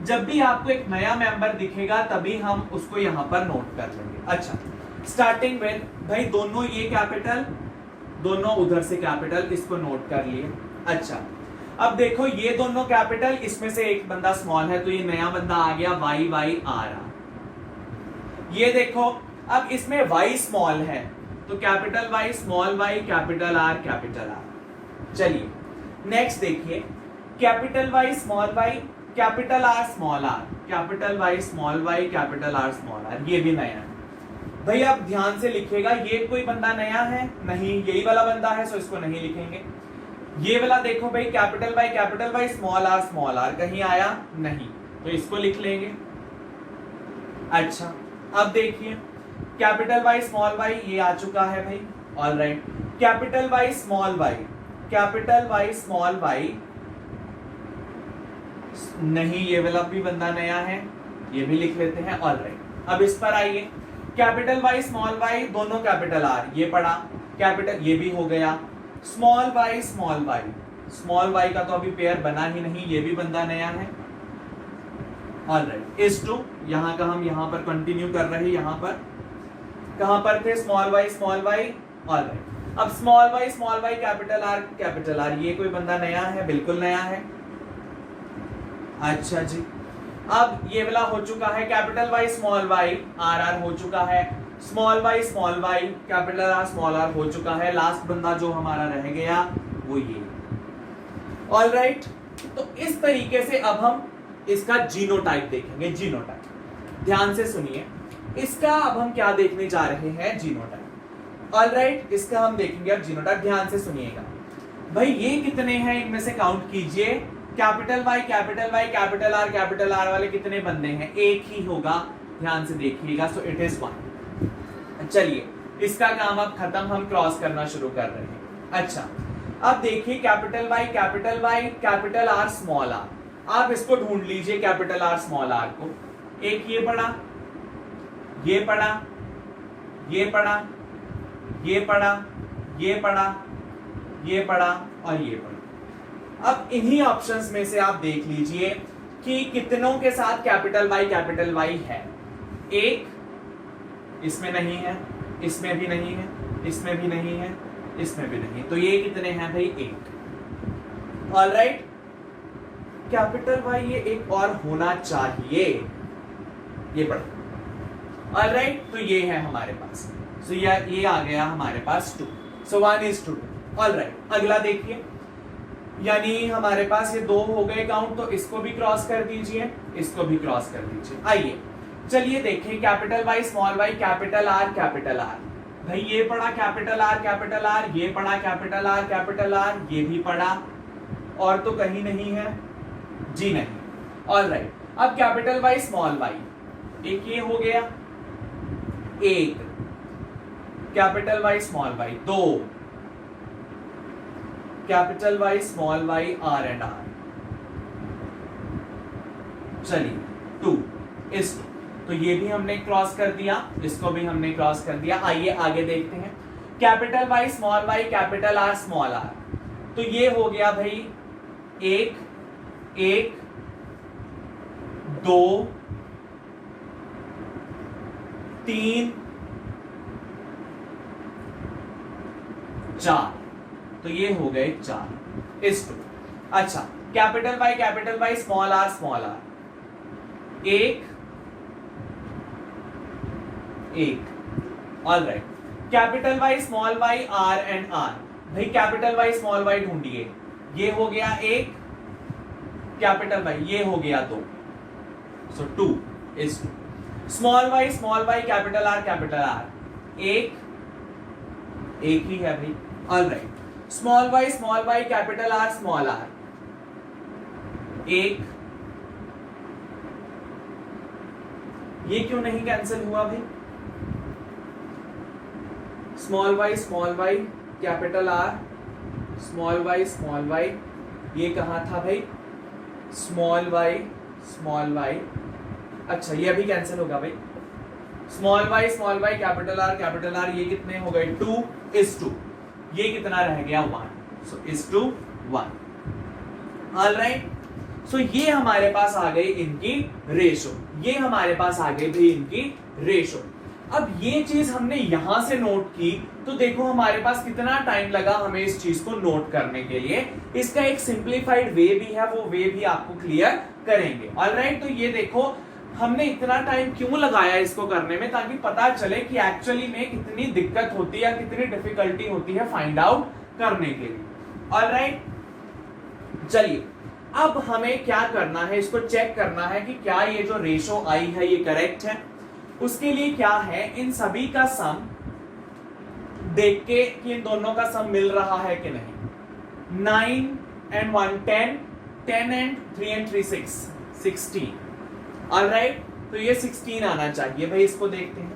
जब भी आपको एक नया मेंबर दिखेगा तभी हम उसको यहां पर नोट कर लेंगे। अच्छा, स्टार्टिंग विद भाई दोनों ये कैपिटल, दोनों उधर से कैपिटल, इसको नोट कर लिए। अच्छा, अब देखो ये दोनों कैपिटल, इसमें से एक बंदा स्मॉल है तो ये नया बंदा आ गया, वाई वाई आ रहा। ये देखो अब इसमें वाई स्मॉल है तो capital Y, small Y, capital R, capital R. चलिए नेक्स्ट देखिए, capital Y small Y, capital R small R, capital Y small Y, capital R small R. ये भी नया है भाई। आप ध्यान से लिखिएगा, ये कोई बंदा नया है नहीं, यही वाला बंदा है सो इसको नहीं लिखेंगे। ये वाला देखो भाई, कैपिटल वाई स्मॉल आर, कहीं आया नहीं तो इसको लिख लेंगे। अच्छा, अब देखिए कैपिटल वाई स्मॉल वाई ये आ चुका है भाई। Alright, capital Y small Y, capital Y small Y नहीं, ये वाला भी बंदा नया है, ये भी लिख लेते हैं। ऑलराइट, अब इस पर आइए, कैपिटल वाई स्मॉल वाई, दोनों कैपिटल आर, ये पढ़ा, कैपिटल ये भी हो गया। Small Y small Y, small Y का तो अभी पेयर बना ही नहीं, ये भी बंदा नया है। ऑलराइट, इस टू यहां का हम यहां पर कंटिन्यू कर रहे हैं। यहां पर कहां पर थे? Small Y small Y. Alright, अब स्मॉल वाई कैपिटल आर, ये कोई बंदा नया है? बिल्कुल नया है। अच्छा जी, अब ये वाला हो चुका है, capital Y small Y, R हो चुका है। Small Y capital R small R हो चुका है। लास्ट बंदा जो हमारा रह गया वो ये। ऑलराइट, तो इस तरीके से अब हम इसका जीनोटाइप देखेंगे। जीनोटाइप ध्यान से सुनिए, इसका अब हम क्या देखने जा रहे हैं? जीनोटाइप। ऑलराइट, इसका हम देखेंगे अब जीनोटाइप। ध्यान से सुनिएगा भाई, ये कितने हैं इनमें से काउंट कीजिए। कैपिटल वाई, कैपिटल आर वाले कितने बंदे हैं? एक ही होगा, ध्यान से देखिएगा। सो इट इज 1। चलिए इसका काम अब खत्म, हम क्रॉस करना शुरू कर रहे हैं। अच्छा, अब देखिए capital Y, capital R small R, आप इसको ढूंढ लीजिए कैपिटल आर स्मॉल आर को। एक ये पढ़ा, ये पढ़ा, ये पढ़ा, ये पढ़ा, ये पढ़ा, ये पढ़ा और ये पढ़ा। अब इन्हीं ऑप्शंस में से आप देख लीजिए कि कितनों के साथ कैपिटल वाई है। एक इसमें नहीं है, इसमें भी नहीं है, इसमें भी नहीं है, इसमें भी नहीं, तो ये कितने हैं भाई? 1। ऑलराइट, कैपिटल वाई ये एक और होना चाहिए, ये पढ़ो। ऑलराइट, तो ये है हमारे पास। सो ये आ गया हमारे पास 2। सो 1:2। ऑलराइट, अगला देखिए, यानी हमारे पास ये 2 हो गए काउंट, तो इसको भी क्रॉस कर दीजिए, इसको भी क्रॉस कर दीजिए। आइए चलिए देखें, capital Y small Y capital R capital R. भाई ये पढ़ा कैपिटल आर, ये पढ़ा कैपिटल आर, ये भी पढ़ा, और तो कहीं नहीं है जी नहीं। ऑलराइट, अब कैपिटल वाई स्मॉल वाई, एक ये हो गया, एक capital Y small Y, 2 capital Y small Y R and R, चलिए 2:2। तो ये भी हमने क्रॉस कर दिया, इसको भी हमने क्रॉस कर दिया। आइए आगे देखते हैं, capital Y small Y capital R small R, तो ये हो गया भाई 1 1 2 3 4, तो ये हो गए 4:2। अच्छा, capital Y small R, 1 1। Alright, capital Y small Y R and R, भाई कैपिटल वाई स्मॉल वाई ढूंढिए, ये हो गया 1, कैपिटल वाई ये हो गया 2, so 2:2। Small Y capital R, 1 1 ही है भाई। Alright, small Y capital R, 1, ये क्यों नहीं कैंसिल हुआ भाई? Small Y capital R, small Y, ये कहां था भाई? स्मॉल वाई, अच्छा ये अभी कैंसिल होगा भाई। स्मॉल वाई कैपिटल आर, ये कितने हो गए? 2:2। ये कितना रह गया? 1, सो 1:1। ऑलराइट, सो ये हमारे पास आ गई इनकी रेशो, ये हमारे पास आ गई भी इनकी रेशो। अब ये चीज हमने यहां से नोट की, तो देखो हमारे पास कितना टाइम लगा हमें इस चीज को नोट करने के लिए। इसका एक सिंप्लीफाइड वे भी है, वो वे भी आपको क्लियर करेंगे। ऑलराइट, तो ये देखो हमने इतना टाइम क्यों लगाया इसको करने में, ताकि पता चले कि एक्चुअली में कितनी दिक्कत होती है, कितनी डिफिकल्टी होती है फाइंड आउट करने के लिए। ऑलराइट, चलिए अब हमें क्या करना है, इसको चेक करना है कि क्या ये जो रेशो आई है ये करेक्ट है। उसके लिए क्या है, इन सभी का सम देख के कि इन दोनों का सम मिल रहा है कि नहीं। 9 and 1 10, 10 and 3 and 3 6, 16। ऑलराइट, तो ये 16 आना चाहिए भाई। इसको देखते हैं,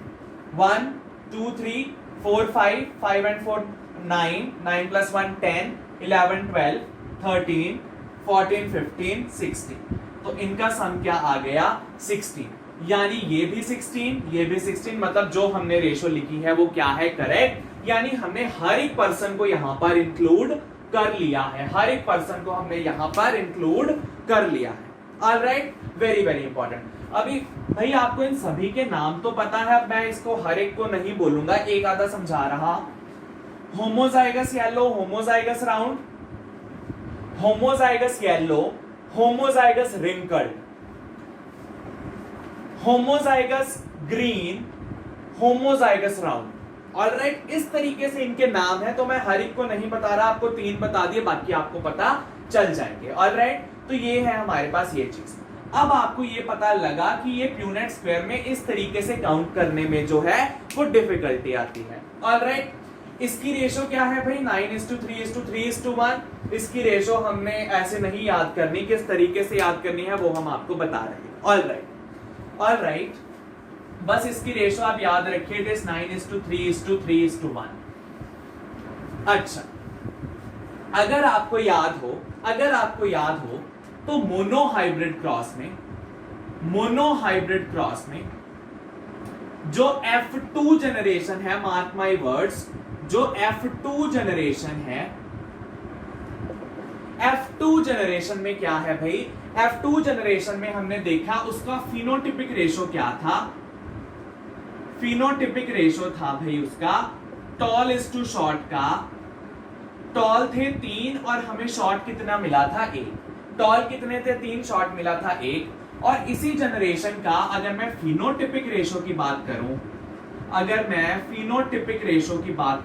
1 2 3 4 5, 5 and 4 9, 9 plus 1 10, 11 12 13 14 15 16। तो इनका सम क्या आ गया? 16। यानी ये भी 16, ये भी 16, मतलब जो हमने रेशो लिखी है वो क्या है? करेक्ट। यानी हमने हर एक पर्सन को यहां पर इंक्लूड कर लिया है, हर एक पर्सन को हमने यहां पर इंक्लूड कर लिया है। Alright, very very important. अभी भाई आपको इन सभी के नाम तो पता है, अब मैं इसको हर एक को नहीं बोलूंगा, एक आधा समझा रहा। Homozygous yellow, homozygous round, homozygous yellow, homozygous wrinkled, homozygous green, homozygous round. Alright, इस तरीके से इनके नाम है, तो मैं हर एक को नहीं बता रहा, आपको 3 बता दिए, बाकी आपको पता चल जाएंगे। ऑलराइट, तो ये है हमारे पास ये चीज। अब आपको ये पता लगा कि ये प्यूनेट स्क्वायर में इस तरीके से काउंट करने में जो है वो डिफिकल्टी आती है। ऑलराइट, इसकी रेशो क्या है भाई? 9:3:3:1। इसकी रेशो हमने ऐसे नहीं याद करनी, किस तरीके से याद करनी है वो हम आपको बता रहे हैं। ऑलराइट, बस इसकी रेशो आप याद रखिए, इट इज 9:3:3:1। अच्छा, अगर आपको याद हो तो मोनोहाइब्रिड क्रॉस में जो F2 जनरेशन है, मार्क माय वर्ड्स, जो F2 जनरेशन है, F2 जनरेशन में क्या है भाई? F2 जनरेशन में हमने देखा उसका फिनोटिपिक रेशो क्या था? फिनोटिपिक रेशो था भाई उसका टॉल इज टू शॉर्ट का। टॉल थे 3 और हमें शॉर्ट कितना मिला था? 1। टॉल कितने थे? 3, शॉर्ट मिला था 1। और इसी जनरेशन का अगर मैं फिनोटिपिक रेशो की बात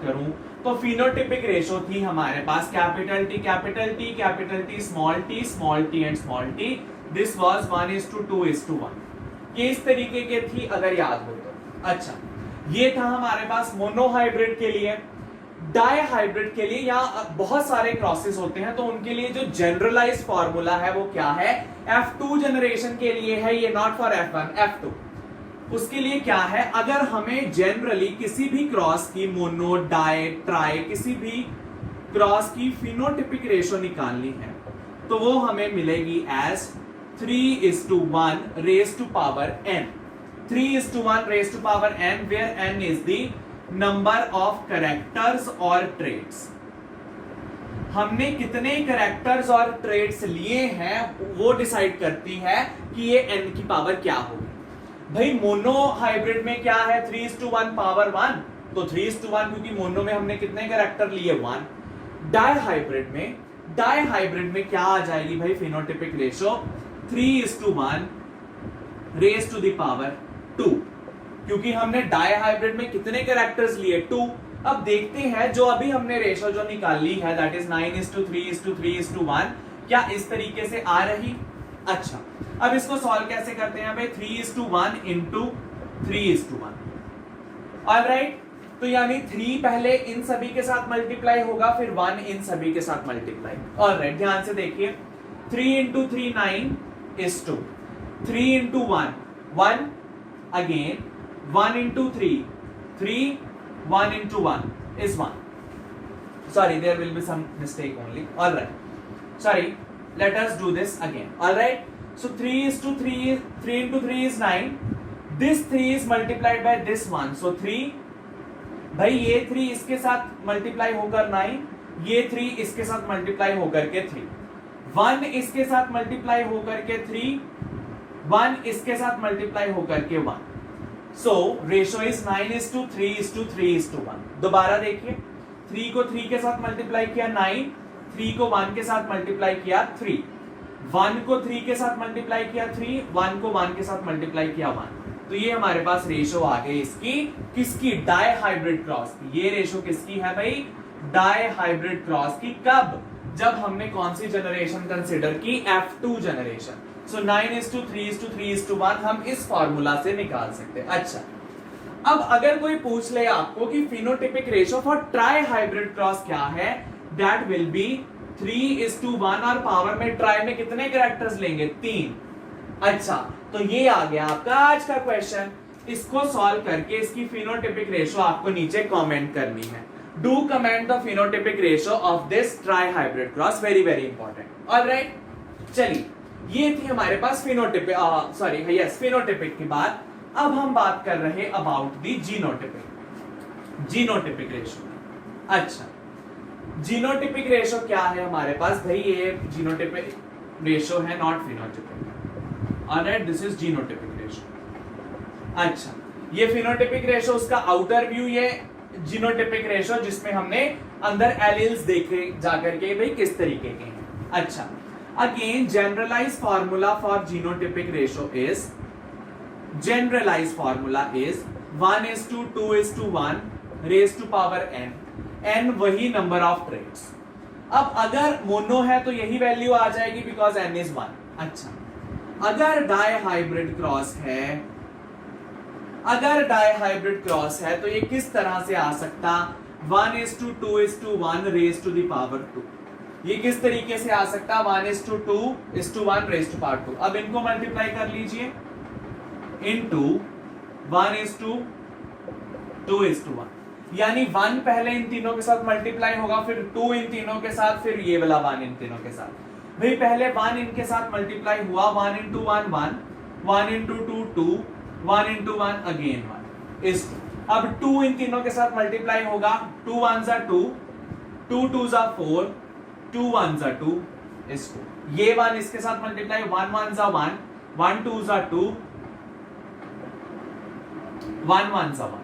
करूं, तो फिनोटिपिक रेशो थी हमारे पास capital T capital T capital T small T and small T. This was 1:2:1। ये इस तरीके के थी अगर याद हो तो। अच्छा, ये था हमारे पास मोनोहाइब्रिड के लिए। डायहाइब्रिड के लिए या बहुत सारे क्रॉसेस होते हैं तो उनके लिए जो जनरलाइज्ड फार्मूला है वो क्या है, F2 जनरेशन के लिए है, ये नॉट फॉर F1, F2। उसके लिए क्या है, अगर हमें जनरली किसी भी क्रॉस की, मोनो, डाई, ट्राई, किसी भी क्रॉस की फिनोटिपिक रेशो निकालनी है तो वो हमें मिलेगी as 3:1 raise to power n। 3:1 raise to power n, where n is the number of characters और ट्रेड्स। हमने कितने कैरेक्टर्स और ट्रेड्स लिए हैं वो डिसाइड करती है कि ये n की पावर क्या होगी। भाई मोनो हाइब्रिड में क्या है, 3:1 पावर 1, तो 3:1 क्योंकि मोनो में हमने कितने कैरेक्टर लिए, 1। डायहाइब्रिड में क्या आ जाएगी भाई phenotypic ratio, 3:1 raise to the power 2, क्योंकि हमने डायहाइब्रिड में कितने कैरेक्टर्स लिए, 2। अब देखते हैं जो अभी हमने रेशो जो निकाली है दैट इज 9:3:3:1, क्या इस तरीके से आ रही। अच्छा, अब इसको सॉल्व कैसे करते हैं भाई, 3:1 इंटू 3:1। ऑलराइट, तो यानी 3 पहले इन सभी के साथ मल्टीप्लाई होगा, फिर 1 इन सभी के साथ मल्टीप्लाई। ऑलराइट, ध्यान से देखिए, 3 into 3 9:2, 3 into 1 1, again 1 into 3 3, 1 into 1 is 1. Sorry, there will be some mistake only. All right. Sorry, let us do this again. All right. So 3:3 into 3 is 9. This 3 is multiplied by this 1. So 3. भाई ये 3 इसके साथ multiply होकर 9, ये 3 इसके साथ multiply होकर के 3, 1 इसके साथ मल्टीप्लाई होकर के 3, 1 इसके साथ मल्टीप्लाई होकर के 1। सो रेशो इज 9:3:3:1। दोबारा देखिए, 3 को 3 के साथ मल्टीप्लाई किया 9, 3 को 1 के साथ मल्टीप्लाई किया 3, 1 को 3 के साथ मल्टीप्लाई किया 3, 1 को 1 के साथ मल्टीप्लाई किया 1। तो ये हमारे पास रेशो आ गई इसकी, किसकी, डायहाइब्रिड क्रॉस की। ये रेशो किसकी है भाई, डायहाइब्रिड क्रॉस की। कब, जब हमने कौन सी जनरेशन कंसिडर की, F2 जनरेशन। सो 9:3:3:1 हम इस फॉर्मूला से निकाल सकते हैं। अच्छा, अब अगर कोई पूछ ले आपको कि phenotypic ratio for try hybrid cross क्या है, दैट विल बी 3:1, और पावर में ट्राई में कितने कैरेक्टर्स लेंगे, 3। अच्छा, तो ये आ गया आपका आज का क्वेश्चन। इसको सॉल्व करके इसकी फिनोटिपिक रेशो आपको नीचे कमेंट करनी है। Do comment the phenotypic ratio of this try hybrid cross, very very important. Alright, चलिए, ये थी हमारे पास फिनोटिपिक की बात। अब हम बात कर रहे अबाउट द जीनोटिपिक रेशो। अच्छा, जीनोटिपिक रेशो क्या है हमारे पास भाई, ये जीनोटिपिक रेशो है, not phenotypic. Alright, this is genotypic ratio. अच्छा, ये फिनोटिपिक रेशो उसका आउटर व्यू, ये जीनोटिपिक रेशो जिसमें हमने अंदर एलील्स देखे जाकर के भाई किस तरीके के हैं। अच्छा, again generalized formula for genotypic ratio is 1:2:1 raised to power n, n वही number of traits। अब अगर मोनो है तो यही वैल्यू आ जाएगी बिकॉज n is 1। अच्छा, अगर डायहाइब्रिड क्रॉस है तो ये किस तरह से आ सकता, 1:2:1 raised to the power 2। ये किस तरीके से आ सकता, 1:2:1 रेज़ टू पावर 2। अब इनको मल्टीप्लाई कर लीजिए इनटू 1:2:1, यानी 1 पहले इन तीनों के साथ मल्टीप्लाई होगा, फिर 2 इन तीनों के साथ, फिर ये वाला 1 इन तीनों के साथ। भाई पहले 1 इनके साथ मल्टीप्लाई हुआ, 1 × 1 1, 1 × 2 2, 1 × 1 अगेन 1 इज 2। अब 2 इन तीनों के साथ मल्टीप्लाई होगा, 2 1s are 2, 2 2s are 4, 2 1s are 2 is 2। ये 1 इसके साथ multiply, 1 1s are 1, 1 2s are 2, 1 1s are 1।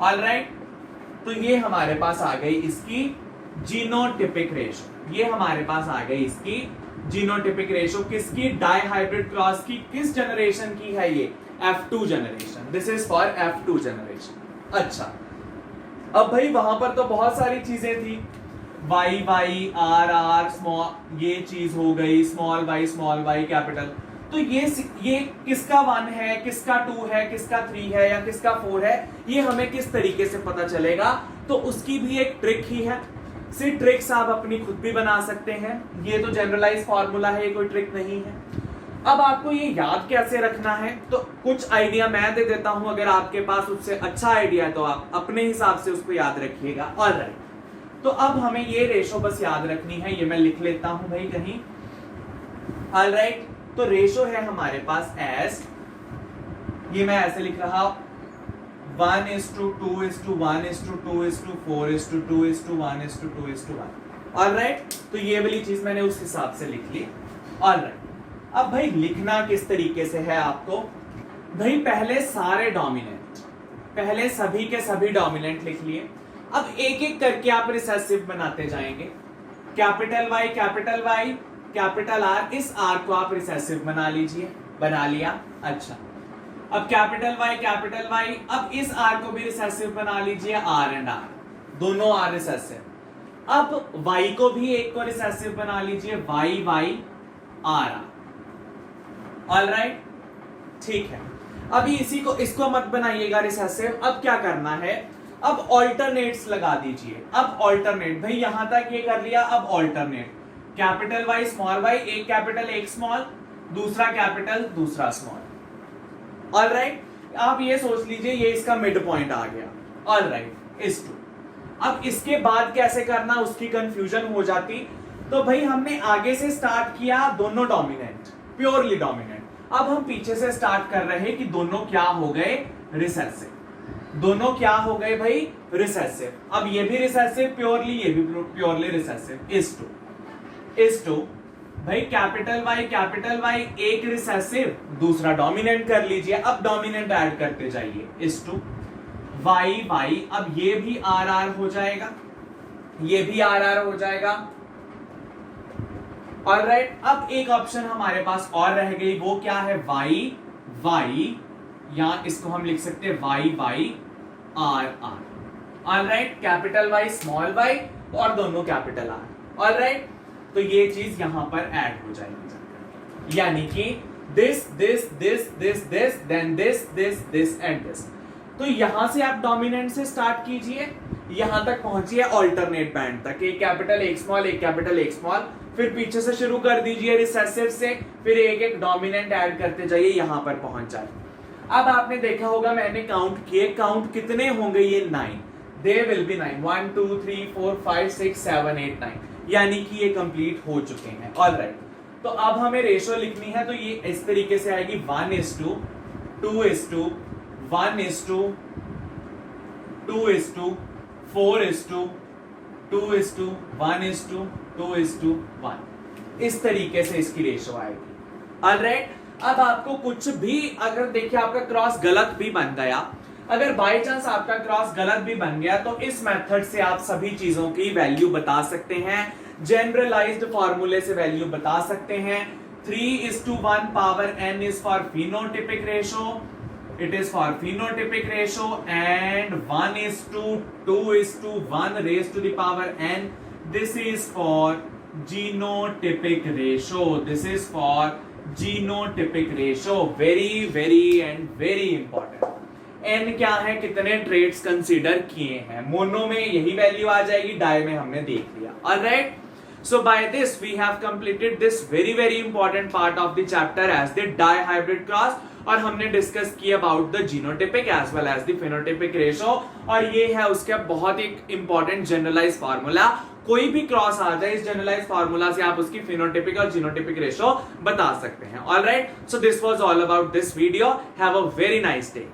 Alright, तो ये हमारे पास आ गई इसकी जीनोटिपिक रेशो, ये हमारे पास आ गई इसकी जीनोटिपिक रेशो किसकी, डाई हाइब्रिड क्रॉस की, किस जनरेशन की है ये, F2 generation, this is for F2 generation. अच्छा, अब भाई वहां पर तो बहुत सारी चीजें थी, Y Y R R small, ये चीज हो गई, स्मॉल वाई कैपिटल, तो ये किसका 1 है, किसका 2 है, किसका 3 है या किसका 4 है, ये हमें किस तरीके से पता चलेगा, तो उसकी भी एक ट्रिक ही है। सी ट्रिक्स आप अपनी खुद भी बना सकते हैं, ये तो जनरलाइज फॉर्मूला है, ये कोई ट्रिक नहीं है। अब आपको ये याद कैसे रखना है, तो कुछ आइडिया मैं दे देता हूं, अगर आपके पास उससे अच्छा आइडिया है तो आप अपने हिसाब से उसको याद रखिएगा। ऑलराइट, तो अब हमें ये रेशो बस याद रखनी है, ये मैं लिख लेता हूं भाई कहीं। ऑलराइट, तो रेशो है हमारे पास एस, ये मैं ऐसे लिख रहा 1:2:1:2:4:2:1:2:1। ऑलराइट, तो ये वाली चीज मैंने उस हिसाब से लिख ली। ऑलराइट, अब भाई लिखना किस तरीके से है आपको, भाई पहले सारे डोमिनेंट, पहले सभी के सभी डोमिनेंट लिख लिए। अब एक एक करके आप रिसेसिव बनाते जाएंगे, कैपिटल वाई कैपिटल आर, इस आर को आप रिसेसिव बना लीजिए, बना लिया। अच्छा, अब कैपिटल वाई, अब इस आर को भी रिसेसिव बना लीजिए, आर एंड आर, दोनों आर रिसेसिव। अब वाई को भी एक को रिसेसिव बना लीजिए, Y Y R R. Alright, ठीक है, अभी इसको मत बनाइएगा रिसेसिव। अब क्या करना है, अब ऑल्टरनेट्स लगा दीजिए। अब ऑल्टरनेट, भाई यहां तक ये कर लिया, अब alternate, capital Y small Y, एक कैपिटल एक स्मॉल, दूसरा कैपिटल दूसरा स्मॉल। ऑलराइट, आप ये सोच लीजिए ये इसका मिड पॉइंट आ गया। ऑलराइट, इस टू। अब इसके बाद कैसे करना, उसकी कंफ्यूजन हो जाती, तो भाई हमने आगे से स्टार्ट किया दोनों डोमिनेंट, प्योरली डोमिनेंट। अब हम पीछे से स्टार्ट कर रहे हैं कि दोनों क्या हो गए, रिसेसिव। दोनों क्या हो गए भाई, रिसेसिव। अब ये भी रिसेसिव प्योरली, ये भी प्योरली रिसेसिव। इस टू भाई कैपिटल वाई एक रिसेसिव, दूसरा डोमिनेंट कर लीजिए। अब डोमिनेंट ऐड करते जाइए, इस टू वाई, अब ये भी आर आर हो जाएगा, ये भी आर आर हो जाएगा। ऑलराइट, अब एक ऑप्शन हमारे पास और रह गई, वो क्या है, वाई, या इसको हम लिख सकते हैं Y R R. Alright, capital Y small Y और दोनों कैपिटल आर। ऑलराइट, तो ये चीज यहां पर ऐड हो जाएगी, यानी कि this then this and this. तो यहां से आप डोमिनेंट से स्टार्ट कीजिए, यहां तक पहुंचिए ऑल्टरनेट बैंड तक, एक कैपिटल एक स्मॉल, एक कैपिटल एक स्मॉल, फिर पीछे से शुरू कर दीजिए रिसेसिव से, फिर एक एक डोमिनेंट ऐड करते जाइए, यहां पर पहुंच जाए। अब आपने देखा होगा मैंने काउंट किए, काउंट कितने होंगे, ये 9, दे विल बी 9, 1 2 3 4 5 6 7 8 9, यानी कि ये कंप्लीट हो चुके हैं। ऑलराइट, तो अब हमें रेशो लिखनी है, तो ये इस तरीके से आएगी 1:2, 2:1:2, 2:2, 4:2, 2:1:2, 2:1। इस तरीके से इसकी रेशो आएगी। ऑलराइट, अब आपको कुछ भी, अगर देखिए आपका क्रॉस गलत भी बन गया, अगर बाय चांस आपका क्रॉस गलत भी बन गया, तो इस मेथड से आप सभी चीजों की वैल्यू बता सकते हैं, जनरलाइज्ड फॉर्मूले से वैल्यू बता सकते हैं। 3:1 power n is for phenotypic ratio, it is for phenotypic ratio, and 1:2:1 raised to the power n, this is for genotypic ratio, this is for genotypic ratio, very and very important। n क्या है, कितने trades consider किए हैं, mono में यही value आ जाएगी, die में हमने देख लिया। Alright, so by this we have completed this very important part of the chapter as the dihybrid cross, और हमने डिस्कस किया about the genotypic as well as the phenotypic ratio, और ये है उसका बहुत ही इंपॉर्टेंट जनरलाइज फार्मूला। कोई भी क्रॉस आ जाए, इस जनरलाइज फार्मूला से आप उसकी फेनोटिपिक और जीनोटिपिक रेशो बता सकते हैं। Alright, so this was all about this video. Have a very nice day.